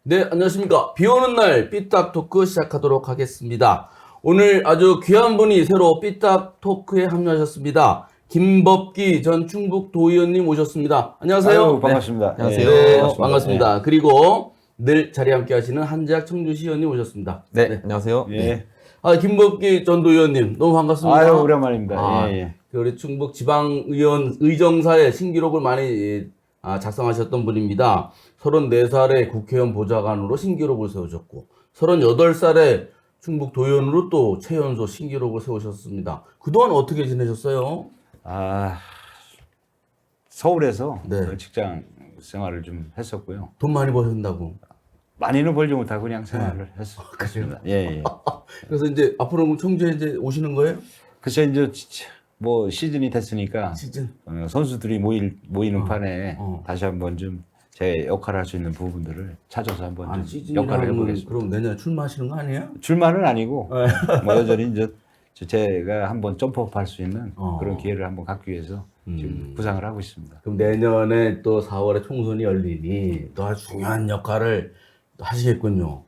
네, 안녕하십니까. 비 오는 날 삐딱 토크 시작하도록 하겠습니다. 오늘 아주 귀한 분이 새로 삐딱 토크에 합류하셨습니다. 김법기 전 충북도의원님 오셨습니다. 안녕하세요. 아유, 반갑습니다. 안녕하세요. 네, 반갑습니다. 반갑습니다. 그리고 늘 자리에 함께 하시는 한재학 청주시의원님 오셨습니다. 네, 안녕하세요. 예. 김법기 전 도의원님 너무 반갑습니다. 아유, 오랜만입니다. 아, 예. 우리 충북 지방의원 의정사에 신기록을 많이 작성하셨던 분입니다. 34살에 국회의원 보좌관으로 신기록을 세우셨고 38살에 충북 도의원으로 또 최연소 신기록을 세우셨습니다. 그동안 어떻게 지내셨어요? 아, 서울에서 네. 그 직장 생활을 좀 했었고요. 돈 많이 버신다고. 많이는 벌지 못하고 그냥 생활을 했습니다. 예, 예. 그래서 이제 앞으로 청주에 이제 오시는 거예요? 글쎄 이제 뭐 시즌이 됐으니까 시즌. 선수들이 모이는 판에 어. 다시 한번 좀 제 역할을 할 수 있는 부분들을 찾아서 한번 아니, 좀 역할을 시즌이라면 해보겠습니다. 그럼 내년에 출마하시는 거 아니에요? 출마는 아니고 뭐 여전히 이제 제가 한번 점프업할 수 있는 그런 기회를 한번 갖기 위해서 지금 구상을 하고 있습니다. 그럼 내년에 또 4월에 총선이 열리니 또 아주 중요한 역할을 또 하시겠군요.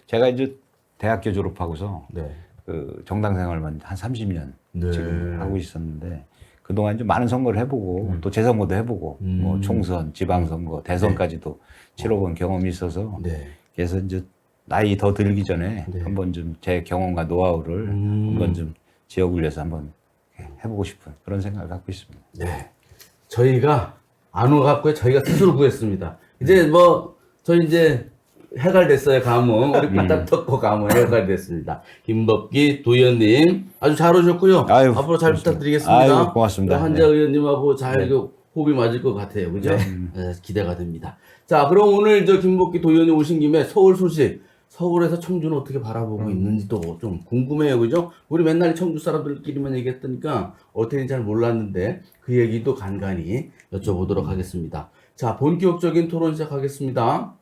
제가 이제 대학교 졸업하고서 네. 그 정당 생활만 한 30년 네. 지금 하고 있었는데 그동안 좀 많은 선거를 해보고 또 재선거도 해보고 뭐 총선, 지방선거, 대선까지도 치러본 경험이 있어서 네. 그래서 이제 나이 더 들기 전에 네. 한번 좀 제 경험과 노하우를 한번 좀 지역을 위해서 한번 해보고 싶은 그런 생각을 갖고 있습니다. 네. 저희가 안 오갖고요. 저희가 스스로 구했습니다. 이제 뭐 저희 이제 해갈됐어요. 가문 우리 바닥 덮고 가문 해갈됐습니다. 김법기 도의원님 아주 잘 오셨고요. 아유, 앞으로 잘 고맙습니다. 부탁드리겠습니다. 아유, 고맙습니다. 한재 의원님하고 잘 호흡이 맞을 것 같아요. 그죠? 네, 기대가 됩니다. 자, 그럼 오늘 저 김법기 도의원님 오신 김에 서울 소식, 서울에서 청주는 어떻게 바라보고 있는지도 좀 궁금해요. 그죠? 우리 맨날 청주 사람들끼리만 얘기했으니까 어떻게 잘 몰랐는데 그 얘기도 간간히 여쭤보도록 하겠습니다. 자, 본격적인 토론 시작하겠습니다.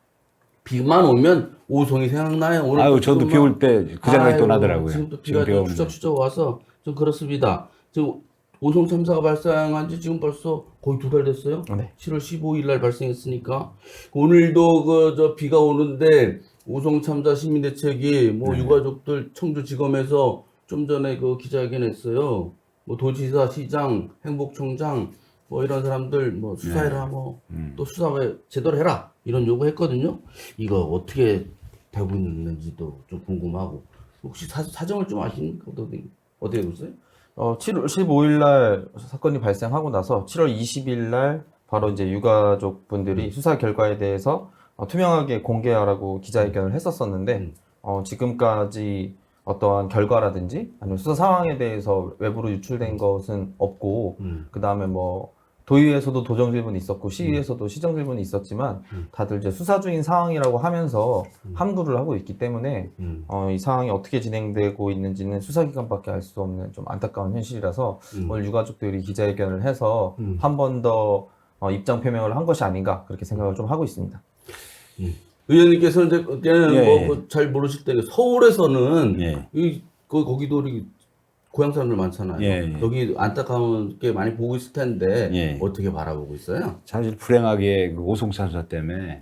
비만 오면 오송이 생각나요. 오늘 아유, 또 저도 막- 비 올 때 그 생각이 또 아유, 나더라고요. 지금 또 비가 비 오는데. 추적추적 와서 좀 그렇습니다. 지금 오송 참사가 발생한 지 지금 벌써 거의 2달 됐어요. 네. 7월 15일 날 발생했으니까 오늘도 그 저 비가 오는데 오송 참사 시민 대책이 뭐 유가족들 청주지검에서 좀 전에 그 기자회견 했어요. 뭐 도지사, 시장, 행복총장 뭐 이런 사람들 뭐 수사해라 뭐 또 수사 왜 제대로 해라 이런 요구했거든요. 이거 어떻게 되고 있는지도 좀 궁금하고 혹시 사정을 좀 아십니까? 어떻게 보세요? 7월 15일 날 사건이 발생하고 나서 7월 20일 날 바로 이제 유가족 분들이 수사 결과에 대해서 투명하게 공개하라고 기자회견을 했었었는데 지금까지 어떠한 결과라든지 아니면 수사 상황에 대해서 외부로 유출된 것은 없고 그 다음에 뭐 도의회에서도 도정 질문이 있었고 시의회에서도 시정 질문이 있었지만 다들 이제 수사 중인 상황이라고 하면서 함구를 하고 있기 때문에 이 상황이 어떻게 진행되고 있는지는 수사기관밖에 알 수 없는 좀 안타까운 현실이라서 오늘 유가족들이 기자회견을 해서 한 번 더 입장 표명을 한 것이 아닌가 그렇게 생각을 좀 하고 있습니다. 의원님께서 이제 그때는 예, 뭐 잘 모르실 때 서울에서는 예. 거기도 우리 고향 사람들 많잖아요. 예, 예. 여기 안타까운 게 많이 보고 있을 텐데 예. 어떻게 바라보고 있어요? 사실 불행하게 그 오송 참사 때문에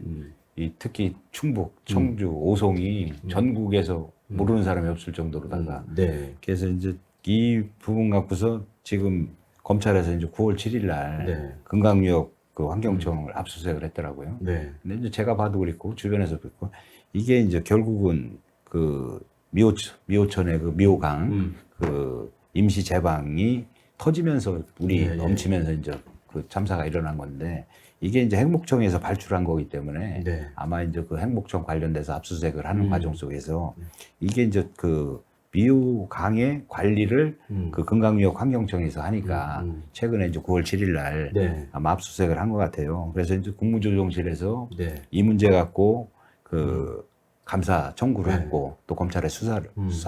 이 특히 충북, 청주, 오송이 전국에서 모르는 사람이 없을 정도로다가 네. 그래서 이제 이 부분 갖고서 지금 검찰에서 이제 9월 7일 날 네. 금강유역 그 환경청을 압수수색을 했더라고요. 네. 근데 이제 제가 봐도 그랬고 주변에서 그랬고 이게 이제 결국은 그 미호천의 그 미호강 그 임시 제방이 터지면서 물이 예, 예. 넘치면서 이제 그 참사가 일어난 건데 이게 이제 행복청에서 발출한 거기 때문에 네. 아마 이제 그 행복청 관련돼서 압수수색을 하는 과정 속에서 이게 이제 그 미호강의 관리를 그 금강유역 환경청에서 하니까 최근에 이제 9월 7일 날 네. 아마 압수수색을 한 것 같아요. 그래서 이제 국무조정실에서 네. 이 문제 갖고 그 감사 청구를 네. 했고 또 검찰에 수사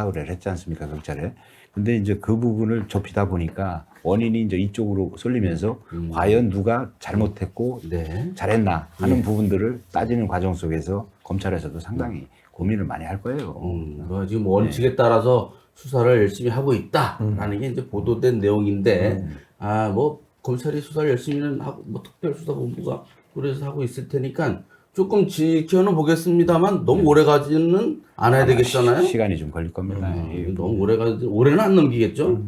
의뢰를 했지 않습니까, 경찰에. 근데 이제 그 부분을 좁히다 보니까 원인이 이제 이쪽으로 쏠리면서 과연 누가 잘못했고 네. 잘했나 하는 부분들을 따지는 과정 속에서 검찰에서도 상당히 고민을 많이 할 거예요. 뭐 지금 원칙에 따라서 수사를 열심히 하고 있다라는 게 이제 보도된 내용인데, 뭐 검찰이 수사를 열심히는 하고, 뭐 특별수사본부가 그래서 하고 있을 테니까 조금 지켜는 보겠습니다만 너무 오래 가지는 않아야 되겠잖아요. 시간이 좀 걸릴 겁니다. 너무 오래는 안 넘기겠죠.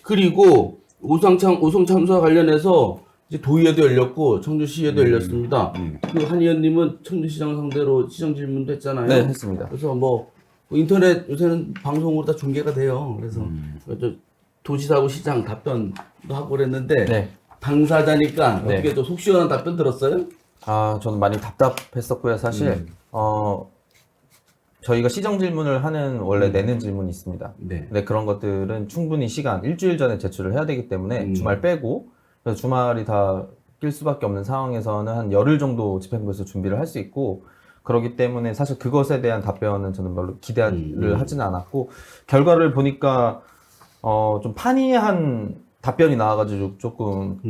그리고 오송 참사 관련해서 이제 도의회도 열렸고 청주시의회도 열렸습니다. 그 한 의원님은 청주시장 상대로 시정 질문도 했잖아요. 네, 했습니다. 그래서 뭐 인터넷 요새는 방송으로 다 중계가 돼요. 그래서 저 도지사하고 시장 답변도 하고 그랬는데 네. 당사자니까 네. 어떻게 좀 속 시원한 답변 들었어요? 저는 많이 답답했었고요. 사실 저희가 시정 질문을 하는 원래 내는 질문이 있습니다. 네. 근데 그런 것들은 충분히 시간 일주일 전에 제출을 해야 되기 때문에 주말 빼고 그래서 주말이 다 낄 수밖에 없는 상황에서는 한 열흘 정도 집행부에서 준비를 할 수 있고 그렇기 때문에 사실 그것에 대한 답변은 저는 별로 기대를 하지는 않았고 결과를 보니까 좀 판이한 답변이 나와가지고 조금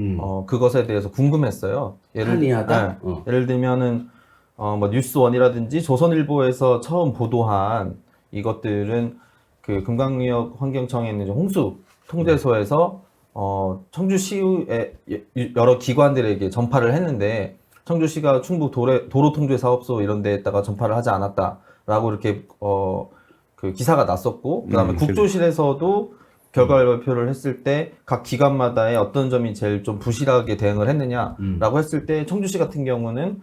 그것에 대해서 궁금했어요. 판이하다? 예를 들면은 뭐 뉴스원이라든지 조선일보에서 처음 보도한 이것들은 그 금강유역 환경청에 있는 이제 홍수 통제소에서 청주시의 여러 기관들에게 전파를 했는데 청주시가 충북 도로통제사업소 이런 데에다가 전파를 하지 않았다라고 이렇게 그 기사가 났었고 그다음에 국조실에서도 결과 발표를 했을 때 각 기관마다의 어떤 점이 제일 좀 부실하게 대응을 했느냐라고 했을 때 청주시 같은 경우는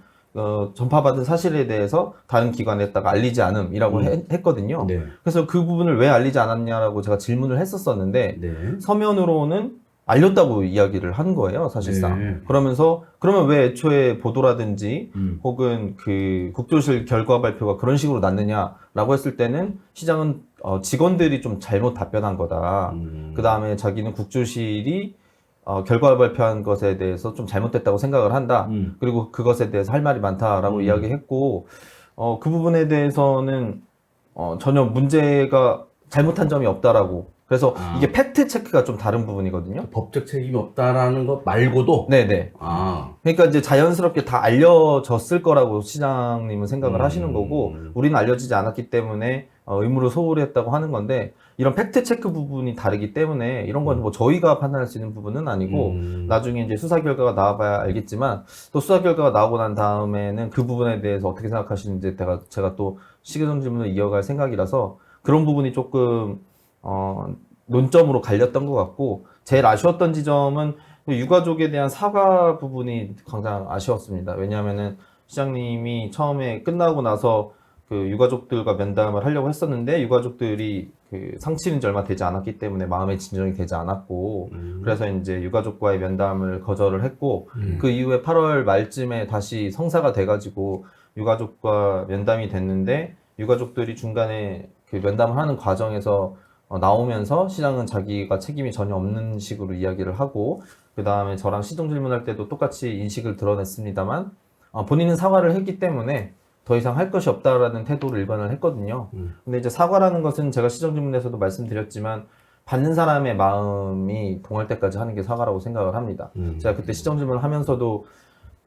전파받은 사실에 대해서 다른 기관에다가 알리지 않음이라고 했거든요. 네. 그래서 그 부분을 왜 알리지 않았냐라고 제가 질문을 했었었는데 네. 서면으로는 알렸다고 이야기를 한 거예요, 사실상. 네. 그러면서 그러면 왜 애초에 보도라든지 혹은 그 국조실 결과 발표가 그런 식으로 났느냐라고 했을 때는 시장은 직원들이 좀 잘못 답변한 거다. 그 다음에 자기는 국조실이 결과 발표한 것에 대해서 좀 잘못됐다고 생각을 한다. 그리고 그것에 대해서 할 말이 많다라고 이야기했고, 그 부분에 대해서는 전혀 문제가 잘못한 점이 없다라고. 그래서 이게 팩트 체크가 좀 다른 부분이거든요. 법적 책임이 없다라는 것 말고도 네네. 그러니까 이제 자연스럽게 다 알려졌을 거라고 시장님은 생각을 하시는 거고, 우리는 알려지지 않았기 때문에 의무를 소홀히 했다고 하는 건데, 이런 팩트 체크 부분이 다르기 때문에 이런 건 뭐 저희가 판단할 수 있는 부분은 아니고, 나중에 이제 수사 결과가 나와봐야 알겠지만, 또 수사 결과가 나오고 난 다음에는 그 부분에 대해서 어떻게 생각하시는지 제가 또 시기성 질문을 이어갈 생각이라서 그런 부분이 조금 논점으로 갈렸던 것 같고, 제일 아쉬웠던 지점은 유가족에 대한 사과 부분이 가장 아쉬웠습니다. 왜냐하면은 시장님이 처음에 끝나고 나서 그 유가족들과 면담을 하려고 했었는데 유가족들이 그 상치는 지 얼마 되지 않았기 때문에 마음의 진정이 되지 않았고 그래서 이제 유가족과의 면담을 거절을 했고 그 이후에 8월 말쯤에 다시 성사가 돼가지고 유가족과 면담이 됐는데 유가족들이 중간에 그 면담을 하는 과정에서 나오면서 시장은 자기가 책임이 전혀 없는 식으로 이야기를 하고 그 다음에 저랑 시정 질문할 때도 똑같이 인식을 드러냈습니다만 본인은 사과를 했기 때문에 더 이상 할 것이 없다라는 태도를 일관을 했거든요. 근데 이제 사과라는 것은 제가 시정 질문에서도 말씀드렸지만 받는 사람의 마음이 동할 때까지 하는 게 사과라고 생각을 합니다. 제가 그때 시정 질문을 하면서도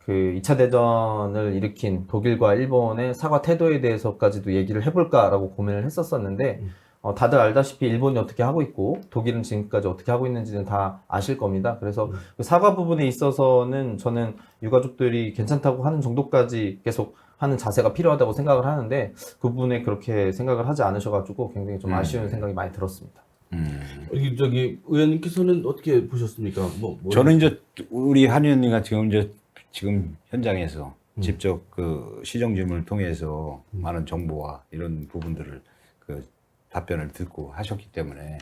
그 2차 대전을 일으킨 독일과 일본의 사과 태도에 대해서까지도 얘기를 해볼까라고 고민을 했었었는데 다들 알다시피 일본이 어떻게 하고 있고 독일은 지금까지 어떻게 하고 있는지는 다 아실 겁니다. 그래서 그 사과 부분에 있어서는 저는 유가족들이 괜찮다고 하는 정도까지 계속 하는 자세가 필요하다고 생각을 하는데 그 부분에 그렇게 생각을 하지 않으셔가지고 굉장히 좀 아쉬운 생각이 많이 들었습니다. 저기 의원님께서는 어떻게 보셨습니까? 저는 이제 우리 한 의원님과 지금 현장에서 직접 그 시정 질문을 통해서 많은 정보와 이런 부분들을 그 답변을 듣고 하셨기 때문에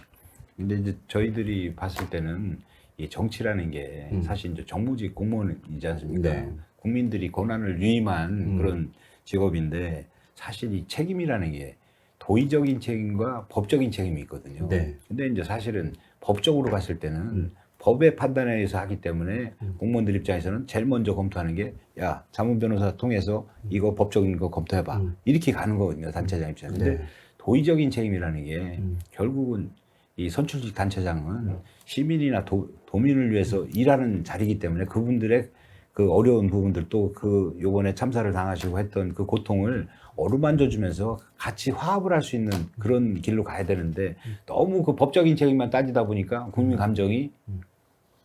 근데 이제 저희들이 봤을 때는 이 정치라는 게 사실 이제 정무직 공무원이지 않습니까? 네. 국민들이 권한을 위임한 그런 직업인데 사실 이 책임이라는 게 도의적인 책임과 법적인 책임이 있거든요. 네. 근데 이제 사실은 법적으로 봤을 때는 법의 판단에 의해서 하기 때문에 공무원들 입장에서는 제일 먼저 검토하는 게 야, 자문 변호사 통해서 이거 법적인 거 검토해봐. 이렇게 가는 거거든요. 단체장 입장에서. 근데 네. 도의적인 책임이라는 게 결국은 이 선출직 단체장은 시민이나 도민을 위해서 일하는 자리이기 때문에 그분들의 그 어려운 부분들 또 그 요번에 참사를 당하시고 했던 그 고통을 어루만져주면서 같이 화합을 할 수 있는 그런 길로 가야 되는데 너무 그 법적인 책임만 따지다 보니까 국민 감정이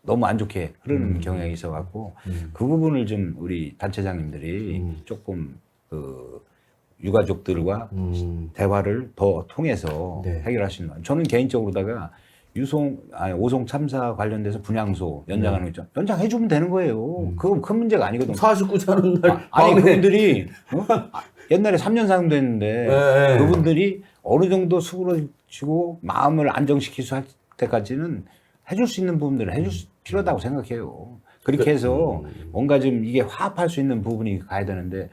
너무 안 좋게 흐르는 경향이 있어갖고 그 부분을 좀 우리 단체장님들이 조금 그 유가족들과 대화를 더 통해서 네. 해결할 수 있는. 저는 개인적으로다가 오송 참사 관련돼서 분향소 연장하는 거 있죠. 연장해주면 되는 거예요. 그건 큰 문제가 아니거든요. 49자 하는 날 아니 밤에 그분들이 옛날에 3년 상됐는데 네. 그분들이 어느 정도 수그러지고 마음을 안정시킬 수 할 때까지는 해줄 수 있는 부분들은 해줄 필요하다고 생각해요. 그렇게 해서 뭔가 좀 이게 화합할 수 있는 부분이 가야 되는데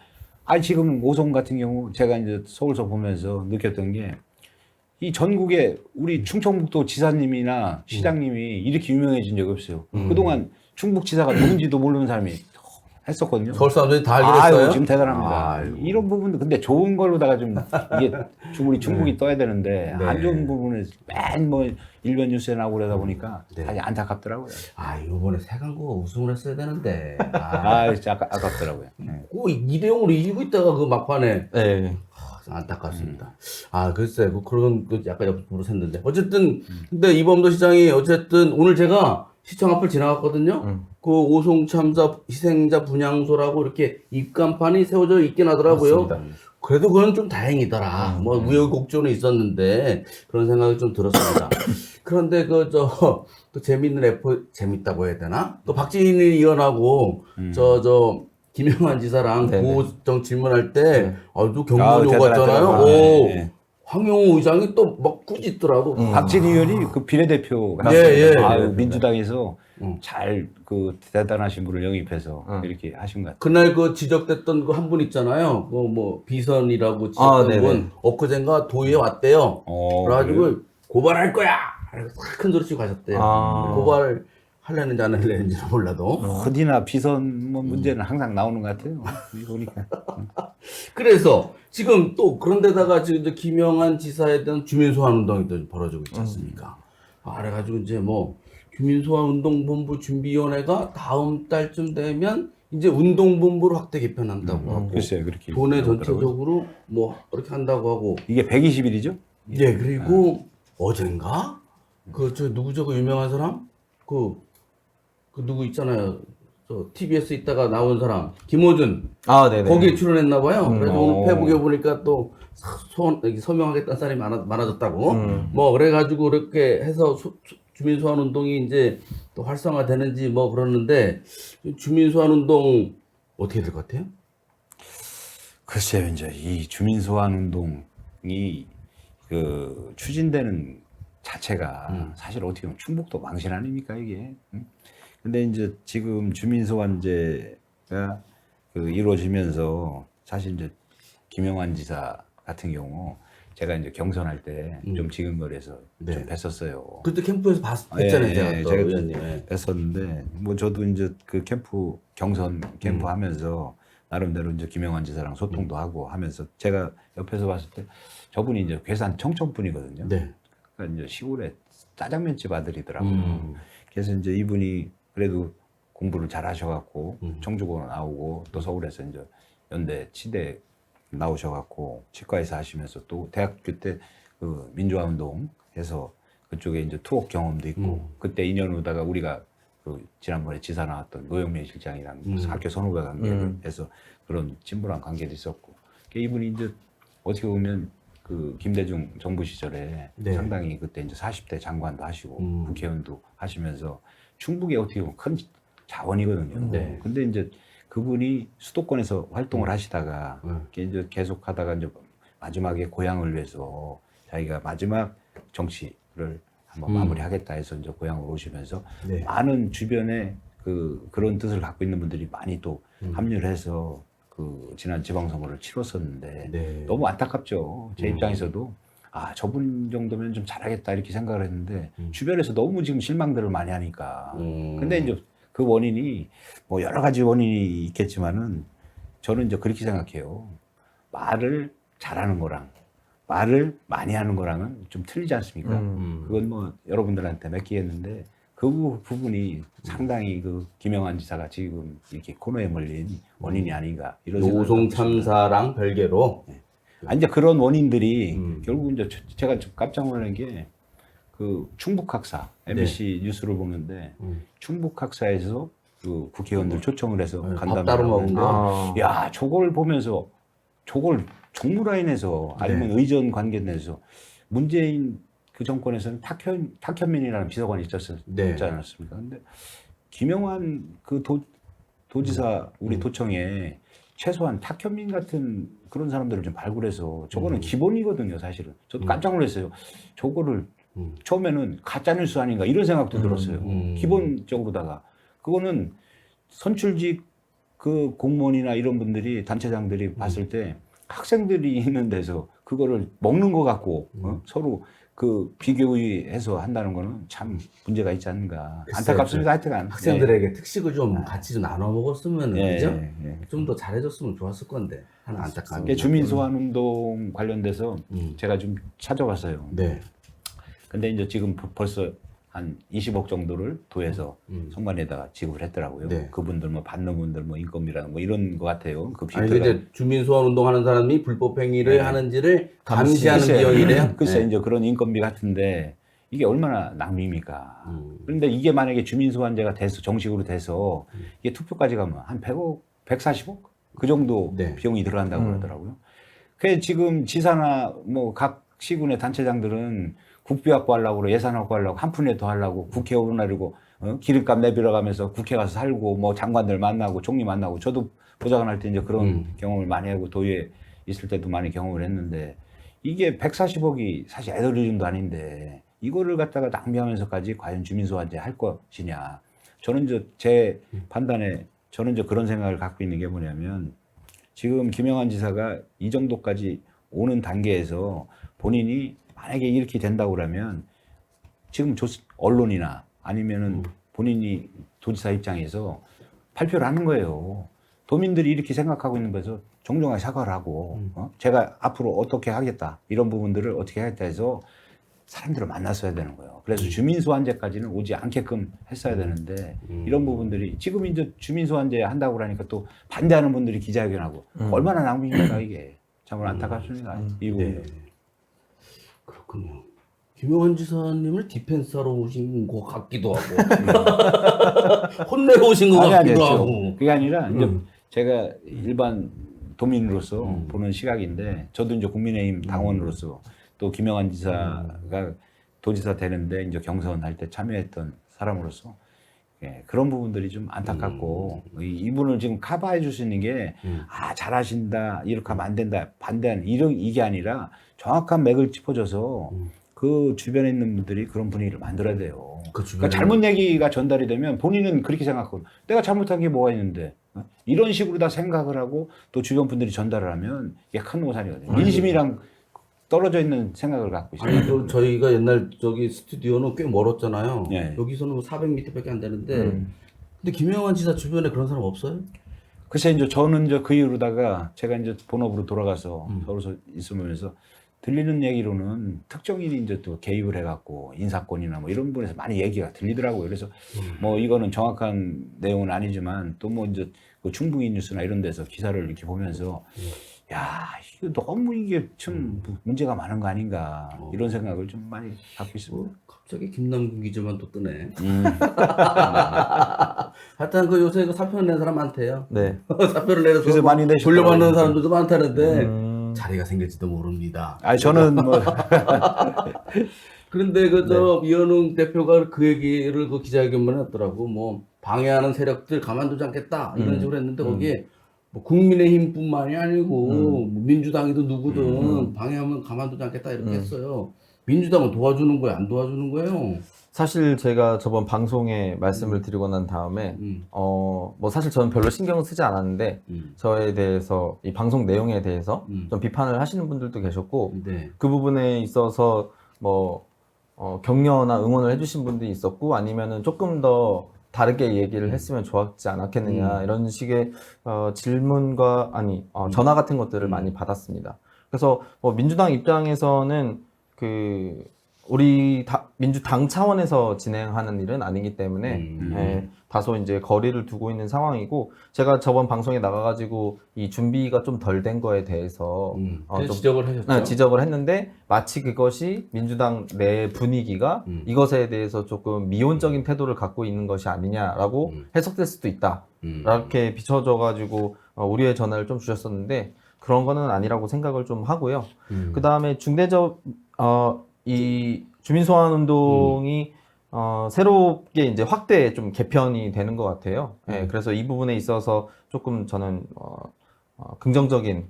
지금 오송 같은 경우 제가 이제 서울서 보면서 느꼈던 게 이 전국에 우리 충청북도 지사님이나 시장님이 이렇게 유명해진 적이 없어요. 그동안 충북지사가 누군지도 모르는 사람이 했었거든요. 서울 사람들이 다 알게 됐어요. 지금 대단합니다. 아이고. 이런 부분도 근데 좋은 걸로다가 좀 이게 우리 충북이 떠야 되는데 네. 안 좋은 부분을 맨 뭐 일변 뉴스에 나오고 그러다 보니까 네. 사실 안타깝더라고요. 이번에 세강고 우승을 했어야 되는데. 진짜 아깝더라고요. 꼭 2대0으로 이기고 있다가 그 막판에 네. 안타깝습니다. 글쎄, 그런, 약간 옆으로 샜는데. 어쨌든, 근데 이범도 시장이 어쨌든 오늘 제가 시청 앞을 지나갔거든요. 그 오송 참사 희생자 분향소라고 이렇게 입간판이 세워져 있긴 하더라고요. 맞습니다. 그래도 그건 좀 다행이더라. 뭐 우여곡절은 있었는데 그런 생각이 좀 들었습니다. 그런데 또 재밌는 재밌다고 해야 되나? 또 박진일 의원하고 김영환 지사랑 네네. 구호정 질문할 때 아주 경건이 대단하더라고요. 오갔잖아요. 네. 황영우 의장이 또 막 꾸짖더라고. 박진희 의원이 그 비례대표 예. 민주당에서 잘 그 대단하신 분을 영입해서 이렇게 하신 것 같아요. 그날 지적됐던 그 한 분 있잖아요. 비선이라고 지적된 네네. 분 엊그젠가 도의회 왔대요. 그래가지고 그래요? 고발할 거야. 큰 소리 치고 가셨대요. 고발 할래는지 안 할래는지는 몰라도. 어디나 비선 뭐 문제는 항상 나오는 것 같아요. 보니까. 그래서 지금 또 그런데다가 지금 이제 김영환 지사에 대한 주민소환 운동이 또 벌어지고 있지 않습니까? 그래가지고 이제 뭐 주민소환 운동본부 준비위원회가 다음 달쯤 되면 이제 운동본부를 확대 개편한다고 하고 글쎄요, 그렇게. 돈에 나오더라고요. 전체적으로 뭐 이렇게 한다고 하고 이게 120일이죠? 예 그리고 어젠가 누구죠 그 유명한 사람 그 누구 있잖아요 저 TBS 있다가 나온 사람 김호준 네네. 거기에 출연했나 봐요. 그래서 오. 오늘 페북에 보니까 또 서명하겠다는 사람이 많아졌다고. 뭐 그래가지고 그렇게 해서 주민소환 운동이 이제 또 활성화되는지 뭐 그러는데 주민소환 운동 어떻게 될 것 같아요? 글쎄요, 이제 이 주민소환 운동이 그 추진되는 자체가 사실 어떻게 보면 충북도 망신 아닙니까, 이게? 근데 이제 지금 주민소환제가 이루어지면서 사실 이제 김영환 지사 같은 경우 제가 이제 경선할 때 좀 지근거려서 네. 좀 뵀었어요. 그때 캠프에서 뵀잖아요, 제가 또 제가 의원님. 예. 뵀었는데 뭐 저도 이제 그 캠프 경선 캠프 하면서 나름대로 이제 김영환 지사랑 소통도 하고 하면서 제가 옆에서 봤을 때 저분이 이제 괴산 청천 분이거든요. 네. 그러니까 이제 시골에 짜장면집 아들이더라고요. 그래서 이제 이분이 그래도 공부를 잘 하셔갖고 청주고 나오고 또 서울에서 이제 연대 치대 나오셔갖고 치과의사 하시면서 또 대학교 때 그 민주화 운동 해서 그쪽에 이제 투옥 경험도 있고 그때 인연 오다가 우리가 그 지난번에 지사 나왔던 노영민 실장이랑 학교 선후배 관계에서 그런 친분한 관계도 있었고 이분이 이제 어떻게 보면 그 김대중 정부 시절에 네. 상당히 그때 이제 40대 장관도 하시고 국회의원도 하시면서 충북에 어떻게 보면 큰 자원이거든요. 네. 근데 이제 그분이 수도권에서 활동을 하시다가 이제 계속 하다가 이제 마지막에 고향을 위해서 자기가 마지막 정치를 한번 마무리하겠다 해서 이제 고향으로 오시면서 네. 많은 주변에 그런 뜻을 갖고 있는 분들이 많이 또 합류를 해서 그 지난 지방선거를 치렀었는데 네. 너무 안타깝죠. 제 입장에서도 저분 정도면 좀 잘하겠다 이렇게 생각을 했는데 주변에서 너무 지금 실망들을 많이 하니까. 근데 이제 그 원인이 뭐 여러 가지 원인이 있겠지만은 저는 이제 그렇게 생각해요. 말을 잘하는 거랑 말을 많이 하는 거랑은 좀 틀리지 않습니까? 그건 뭐 여러분들한테 맡기겠는데 그 부분이 상당히 그 김영환 지사가 지금 이렇게 코너에 몰린 원인이 아닌가 이런 생각을 오송 갖고 있습니다. 참사랑 별개로 이제 그런 원인들이 결국 이제 제가 좀 깜짝 놀란 게 그 충북학사 MBC 뉴스를 보는데 충북학사에서 그 국회의원들 초청을 해서 밥 간담회를 따로 먹은 하는데 거. 야, 저걸 보면서 저걸 정무라인에서 아니면 의전 관계 내에서 문재인 그 정권에서는 탁현민이라는 비서관이 있지 네. 않았습니까? 근데 김영환 그 도지사 우리 도청에 최소한 탁현민 같은 그런 사람들을 좀 발굴해서 저거는 기본이거든요, 사실은. 저도 깜짝 놀랐어요. 저거를 처음에는 가짜뉴스 아닌가 이런 생각도 들었어요. 기본적으로다가. 그거는 선출직 그 공무원이나 이런 분들이 단체장들이 봤을 때 학생들이 있는 데서 그거를 먹는 것 같고 서로 그 비교해서 한다는 거는 참 문제가 있지 않는가. 안타깝습니다. 하여튼간. 학생들에게 특식을 좀 같이 좀 나눠 먹었으면 예, 그죠? 예. 좀 더 잘해줬으면 좋았을 건데 하나 안타까운 이게 주민소환운동 관련돼서 제가 좀 찾아봤어요. 네. 근데 이제 지금 벌써 한 20억 정도를 도에서 성만에다가 지급을 했더라고요. 네. 그분들 뭐 받는 분들 뭐 인건비라는 뭐 이런 것 같아요. 그 아니 비트가. 이제 주민소환 운동하는 사람이 불법 행위를 네. 하는지를 감시하는 글쎄, 비용이래요. 글쎄 네. 이제 그런 인건비 같은데 이게 얼마나 낭비입니까? 그런데 이게 만약에 주민소환제가 돼서 정식으로 돼서 이게 투표까지 가면 한 100억, 140억 그 정도 네. 비용이 들어간다고 그러더라고요. 그 지금 지사나 뭐 각 시군의 단체장들은 국비 확보하려고 그래, 예산 확보하려고 한 푼에 더 하려고 국회 오르내리고 기름값 내밀어가면서 국회 가서 살고 뭐 장관들 만나고 총리 만나고 저도 보좌관 할 때 이제 그런 경험을 많이 하고 도의회 있을 때도 많이 경험을 했는데 이게 140억이 사실 애들 이름도 아닌데 이거를 갖다가 낭비하면서까지 과연 주민소환제 할 것이냐. 저는 제 판단에 저는 그런 생각을 갖고 있는 게 뭐냐면 지금 김영환 지사가 이 정도까지 오는 단계에서 본인이 만약에 이렇게 된다고 그러면 지금 언론이나 아니면은 본인이 도지사 입장에서 발표를 하는 거예요. 도민들이 이렇게 생각하고 있는 거에서 정정하게 사과를 하고 제가 앞으로 어떻게 하겠다 이런 부분들을 어떻게 하겠다 해서 사람들을 만났어야 되는 거예요. 그래서 주민소환제까지는 오지 않게끔 했어야 되는데 이런 부분들이 지금 이제 주민소환제 한다고 그러니까 또 반대하는 분들이 기자회견하고 얼마나 낭비입니까 이게. 참으로 안타깝습니다. 이 부분. 네. 그렇군요. 김영환 지사님을 디펜스하러 오신 것 같기도 하고 혼내러 오신 것 같기도 하고. 그게 아니라 이제 제가 일반 도민으로서 보는 시각인데 저도 이제 국민의힘 당원으로서 또 김영환 지사가 도지사 되는데 이제 경선할 때 참여했던 사람으로서 예, 그런 부분들이 좀 안타깝고 이분을 지금 커버해 줄 수 있는 게 아 잘하신다 이렇게 하면 안 된다 반대하는 이게 아니라 정확한 맥을 짚어줘서 그 주변에 있는 분들이 그런 분위기를 만들어야 돼요. 그러니까 잘못 얘기가 전달이 되면 본인은 그렇게 생각하고 내가 잘못한 게 뭐가 있는데 이런 식으로 다 생각을 하고 또 주변 분들이 전달을 하면 이게 큰 오산이거든요. 민심이랑 떨어져 있는 생각을 갖고 있어요. 아니, 또 저희가 옛날 저기 스튜디오는 꽤 멀었잖아요. 예. 여기서는 뭐 400m밖에 안 되는데. 근데 김영환 지사 주변에 그런 사람 없어요? 글쎄 이제 저는 이제 그 이후로다가 제가 이제 본업으로 돌아가서 서울서 있으면서 들리는 얘기로는 특정인이 이제 또 개입을 해갖고 인사권이나 뭐 이런 부분에서 많이 얘기가 들리더라고요. 그래서 뭐 이거는 정확한 내용은 아니지만 또 뭐 이제 그 충북이 뉴스나 이런 데서 기사를 이렇게 보면서 야, 이거 너무 이게 참 문제가 많은 거 아닌가 이런 생각을 좀 많이 갖고 있습니다. 갑자기 김남국 기자만 또 뜨네. 하여튼 그 요새 그 사표를 낸 사람 많대요. 네. 사표를 내려서 그래서 많이 내셨더라고요. 돌려받는 사람들도 많다는데 자리가 생길지도 모릅니다. 아니 저는 뭐 그런데 이현웅 대표가 그 얘기를 그 기자회견만 했더라고. 뭐 방해하는 세력들 가만두지 않겠다 이런 식으로 했는데 거기에 뭐 국민의힘뿐만이 아니고 뭐 민주당이든 누구든 방해하면 가만두지 않겠다 이렇게 했어요. 민주당은 도와주는 거예요, 안 도와주는 거예요? 사실 제가 저번 방송에 말씀을 드리고 난 다음에 뭐 사실 저는 별로 신경을 쓰지 않았는데 저에 대해서 이 방송 내용에 대해서 좀 비판을 하시는 분들도 계셨고 네. 그 부분에 있어서 뭐 격려나 응원을 해주신 분들이 있었고 아니면은 조금 더 다르게 얘기를 했으면 좋았지 않았겠느냐 이런 식의 질문과 전화 같은 것들을 많이 받았습니다. 그래서 민주당 입장에서는 우리 민주당 차원에서 진행하는 일은 아니기 때문에 예, 다소 이제 거리를 두고 있는 상황이고 제가 저번 방송에 나가가지고 이 준비가 좀 덜 된 거에 대해서 좀 좀 지적을 하셨죠. 네, 지적을 했는데 마치 그것이 민주당 내 분위기가 이것에 대해서 조금 미온적인 태도를 갖고 있는 것이 아니냐라고 해석될 수도 있다. 이렇게 비춰져가지고 우려의 전화를 좀 주셨었는데 그런 거는 아니라고 생각을 좀 하고요. 그 다음에 이 주민소환 운동이 새롭게 이제 확대 좀 개편이 되는 것 같아요. 예, 그래서 이 부분에 있어서 조금 저는 긍정적인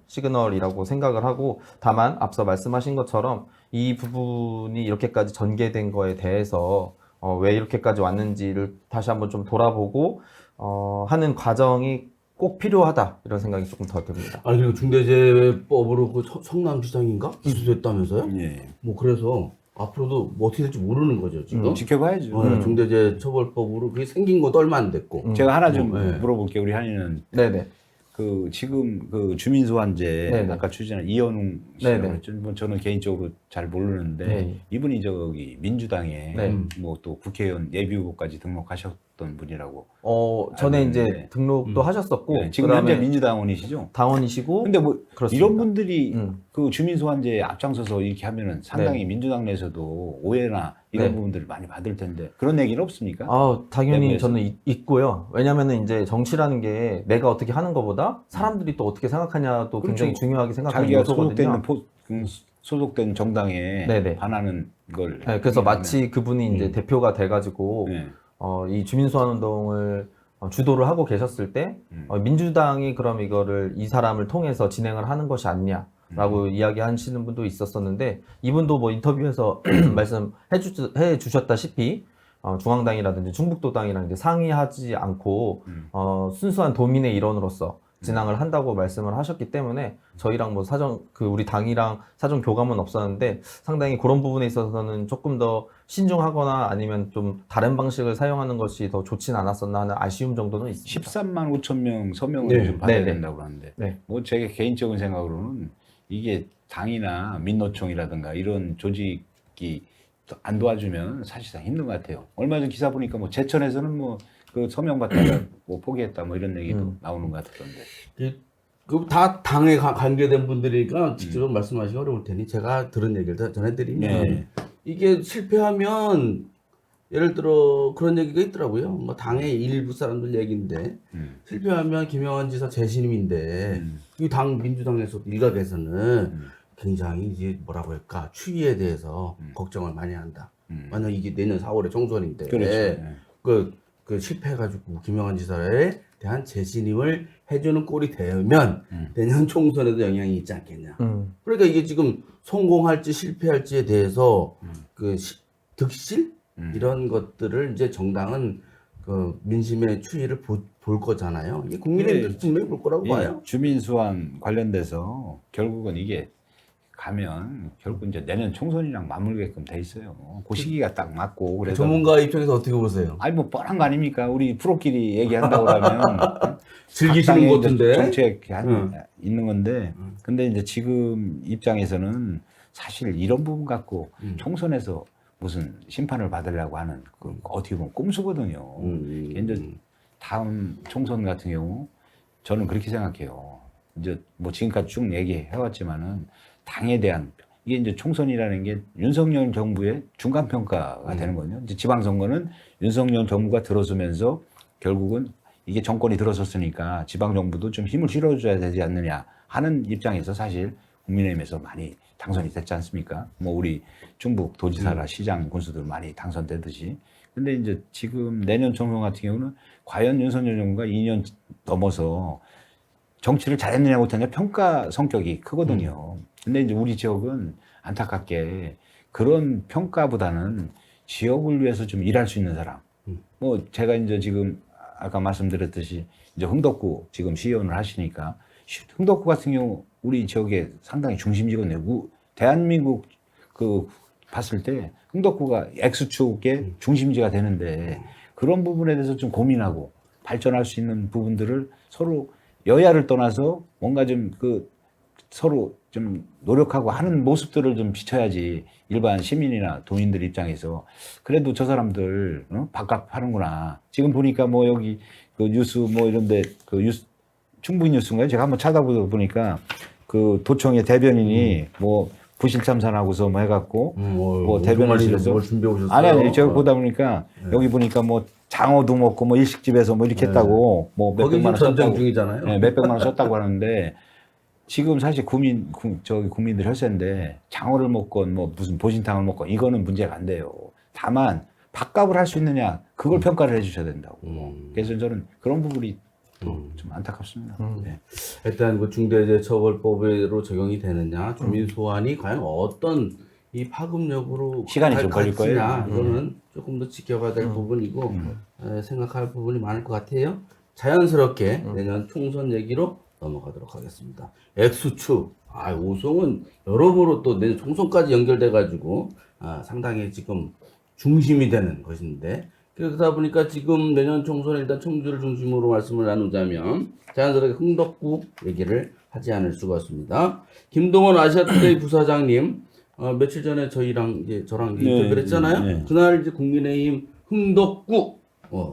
시그널이라고 생각을 하고 다만 앞서 말씀하신 것처럼 이 부분이 이렇게까지 전개된 거에 대해서 왜 이렇게까지 왔는지를 다시 한번 좀 돌아보고 하는 과정이 꼭 필요하다 이런 생각이 조금 더 듭니다. 아니 그리고 중대재해법으로 그 성남시장인가 기소됐다면서요? 예. 뭐 그래서 앞으로도 뭐 어떻게 될지 모르는 거죠 지금. 지켜봐야죠. 중대재해처벌법으로 그게 생긴 것도 얼마 안 됐고. 제가 하나 좀 네. 물어볼게요. 우리 한이는 네네. 그 지금 그 주민소환제 네네. 아까 추진한 이현웅 씨라고 네네. 했죠. 뭐 저는 개인적으로 잘 모르는데 네. 이분이 저기 민주당에 네. 뭐 또 국회의원 예비후보까지 등록하셨던 분이라고. 전에 알고 이제 있는데. 등록도 하셨었고 네, 지금 그다음에 현재 민주당원이시죠? 당원이시고 근데 뭐 그렇습니다. 이런 분들이 음. 그 주민소환제에 앞장서서 이렇게 하면은 상당히 네. 민주당 내에서도 오해나 이런 네. 부분들을 많이 받을 텐데 그런 얘기는 없습니까? 당연히 내부에서? 저는 있고요. 왜냐면은 이제 정치라는 게 내가 어떻게 하는 것보다 사람들이 또 어떻게 생각하냐도 그렇죠. 굉장히 중요하게 생각하는 자기가 요소거든요. 소속된 정당에 네네. 반하는 걸. 네, 그래서 얘기하면- 마치 그분이 이제 대표가 돼가지고 네. 이 주민소환 운동을 주도를 하고 계셨을 때 민주당이 그럼 이 사람을 통해서 진행을 하는 것이 아니냐라고 이야기하시는 분도 있었었는데 이분도 뭐 인터뷰에서 말씀해 주셨다시피 중앙당이라든지 충북도당이랑 이제 상의하지 않고 순수한 도민의 일원으로서 진행을 한다고 말씀을 하셨기 때문에 저희랑 뭐 우리 당이랑 사전 교감은 없었는데 상당히 그런 부분에 있어서는 조금 더 신중하거나 아니면 좀 다른 방식을 사용하는 것이 더 좋진 않았었나 하는 아쉬움 정도는 있습니다. 13만 5천 명 서명을 네. 좀 받아야 네네. 된다고 하는데 네. 뭐 제 개인적인 생각으로는 이게 당이나 민노총이라든가 이런 조직이 안 도와주면 사실상 힘든 것 같아요. 얼마 전 기사 보니까 뭐 제천에서는 뭐 그 서명 받다가 뭐 포기했다 뭐 이런 얘기도 나오는 것 같던데. 그 다 당에 관계된 분들이니까 직접 말씀하시기 어려울 테니 제가 들은 얘기를 다 전해드리면 네. 이게 실패하면 예를 들어 그런 얘기가 있더라고요. 뭐 당의 일부 사람들 얘기인데 실패하면 김영환 지사 재신임인데 이 당 민주당에서도 일각에서는 굉장히 이제 뭐라고 할까 추이에 대해서 걱정을 많이 한다. 만약 이게 내년 4월에 총선인데 그렇죠. 그 실패해가지고 김영환 지사에 대한 재신임을 해주는 꼴이 되면 내년 총선에도 영향이 있지 않겠냐. 그러니까 이게 지금 성공할지 실패할지에 대해서 득실 이런 것들을 이제 정당은 그 민심의 추이를 볼 거잖아요. 이게 국민의힘도 분명히 볼 거라고 봐요. 주민소환 관련돼서 결국은 이게 가면 결국 이제 내년 총선이랑 맞물게끔 돼 있어요. 그 시기가 딱 맞고 그래서 전문가 입장에서 어떻게 보세요? 아니 뭐 뻔한 거 아닙니까? 우리 프로끼리 얘기한다고 그러면 즐기시는 것 같은데. 정책 있는 건데 근데 이제 지금 입장에서는 사실 이런 부분 갖고 총선에서 무슨 심판을 받으려고 하는 그 어떻게 보면 꼼수거든요. 이제 다음 총선 같은 경우 저는 그렇게 생각해요. 이제 뭐 지금까지 쭉 얘기해왔지만은 당에 대한 이게 이제 총선이라는 게 윤석열 정부의 중간 평가가 되는 거거든요. 이제 지방선거는 윤석열 정부가 들어서면서 결국은 이게 정권이 들어섰으니까 지방 정부도 좀 힘을 실어줘야 되지 않느냐 하는 입장에서 사실 국민의힘에서 많이 당선이 됐지 않습니까? 뭐 우리 충북 도지사나 시장 군수들 많이 당선되듯이. 근데 이제 지금 내년 총선 같은 경우는 과연 윤석열 정부가 2년 넘어서 정치를 잘했느냐 못했느냐 평가 성격이 크거든요. 근데 이제 우리 지역은 안타깝게 그런 평가보다는 지역을 위해서 좀 일할 수 있는 사람. 뭐 제가 이제 지금 아까 말씀드렸듯이 이제 흥덕구 지금 시의원을 하시니까 흥덕구 같은 경우 우리 지역에 상당히 중심지거든요. 대한민국 그 봤을 때 흥덕구가 X축의 중심지가 되는데 그런 부분에 대해서 좀 고민하고 발전할 수 있는 부분들을 서로 여야를 떠나서 뭔가 좀 그 서로 좀 노력하고 하는 모습들을 좀 비춰야지 일반 시민이나 도민들 입장에서 그래도 저 사람들 밥값 하는구나. 지금 보니까 뭐 여기 그 뉴스 뭐 이런데 그 뉴스 충북 뉴스인가요? 제가 한번 찾아보다 보니까 그 도청의 대변인이 뭐 부실 참산하고서 뭐 해갖고 뭐 대변인실에서 뭘 준비해 오셨어요? 아니 제가 보다 보니까 여기 보니까 뭐 장어도 먹고 뭐 일식집에서 뭐 이렇게 했다고 뭐 거기 몇백만 원 전쟁 썼다고 중이잖아요. 네, 몇백만 원 썼다고 하는데 지금 사실 저기 국민들 혈세인데 장어를 먹건 뭐 무슨 보신탕을 먹건 이거는 문제가 안 돼요. 다만 밥값을 할 수 있느냐 그걸 평가를 해주셔야 된다고. 그래서 저는 그런 부분이 또 좀 안타깝습니다. 네. 일단 그 중대재해처벌법으로 적용이 되느냐, 주민 소환이 과연 어떤 이 파급력으로 시간이 좀 걸릴 거예요. 이거는 조금 더 지켜봐야 될 부분이고 생각할 부분이 많을 것 같아요. 자연스럽게 내년 총선 얘기로 넘어가도록 하겠습니다. 액수축, 오송은 여러모로 또 내년 총선까지 연결돼가지고 상당히 지금 중심이 되는 것인데 그러다 보니까 지금 내년 총선에 일단 청주를 중심으로 말씀을 나누자면 자연스럽게 흥덕구 얘기를 하지 않을 수가 없습니다. 김동원 아시아투데이 부사장님 며칠 전에 저랑 인터뷰를 했잖아요. 네. 그날 이제 국민의힘 흥덕구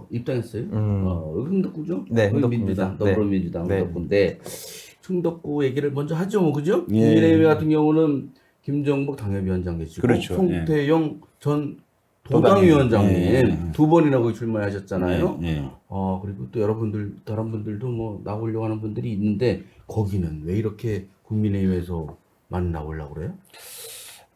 입당했어요. 흥덕구죠? 네, 흥덕민주당, 흥덕구입니다. 네. 더불어민주당 네. 흥덕구인데 흥덕구 얘기를 먼저 하죠, 뭐 그죠? 예. 국민의힘 같은 경우는 김정복 당협위원장 계시고 그렇죠. 송태영 전 도당위원장님 예. 두 번이나 거기 출마하셨잖아요. 예. 그리고 또 여러분들 다른 분들도 뭐 나오려고 하는 분들이 있는데 거기는 왜 이렇게 국민의힘에서 많이 나오려고 그래요?